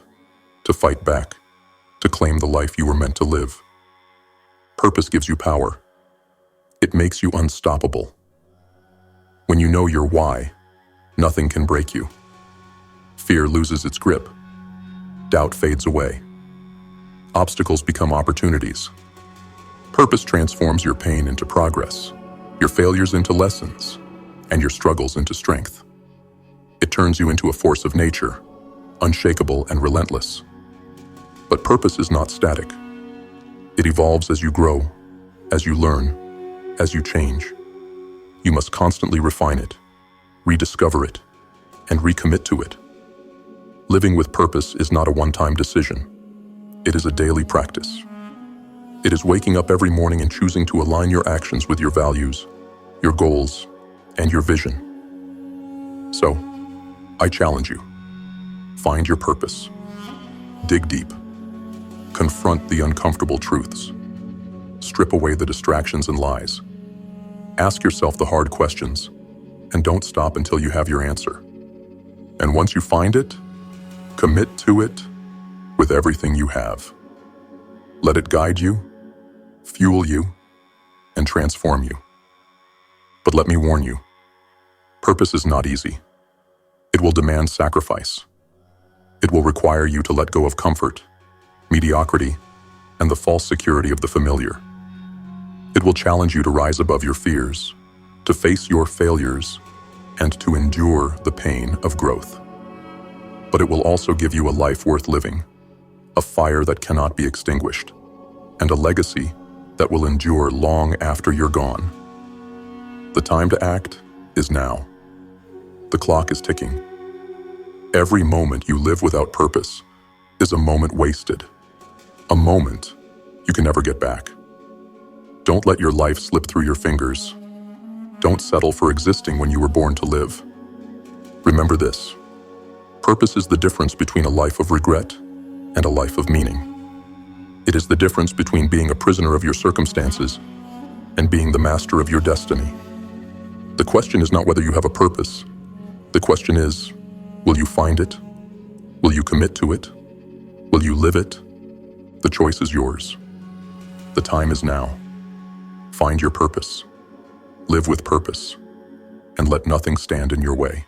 Speaker 1: to fight back, to claim the life you were meant to live. Purpose gives you power. It makes you unstoppable. When you know your why, nothing can break you. Fear loses its grip. Doubt fades away. Obstacles become opportunities. Purpose transforms your pain into progress, your failures into lessons, and your struggles into strength. It turns you into a force of nature, unshakable and relentless. But purpose is not static. It evolves as you grow, as you learn, as you change. You must constantly refine it, rediscover it, and recommit to it. Living with purpose is not a one-time decision. It is a daily practice. It is waking up every morning and choosing to align your actions with your values, your goals, and your vision. So, I challenge you. Find your purpose. Dig deep. Confront the uncomfortable truths. Strip away the distractions and lies. Ask yourself the hard questions, and don't stop until you have your answer. And once you find it, commit to it with everything you have. Let it guide you, fuel you, and transform you. But let me warn you, purpose is not easy. It will demand sacrifice. It will require you to let go of comfort, mediocrity, and the false security of the familiar. It will challenge you to rise above your fears, to face your failures, and to endure the pain of growth. But it will also give you a life worth living, a fire that cannot be extinguished, and a legacy that will endure long after you're gone. The time to act is now. The clock is ticking. Every moment you live without purpose is a moment wasted, a moment you can never get back. Don't let your life slip through your fingers. Don't settle for existing when you were born to live. Remember this: purpose is the difference between a life of regret and a life of meaning. It is the difference between being a prisoner of your circumstances and being the master of your destiny. The question is not whether you have a purpose. The question is, will you find it? Will you commit to it? Will you live it? The choice is yours. The time is now. Find your purpose. Live with purpose, and let nothing stand in your way.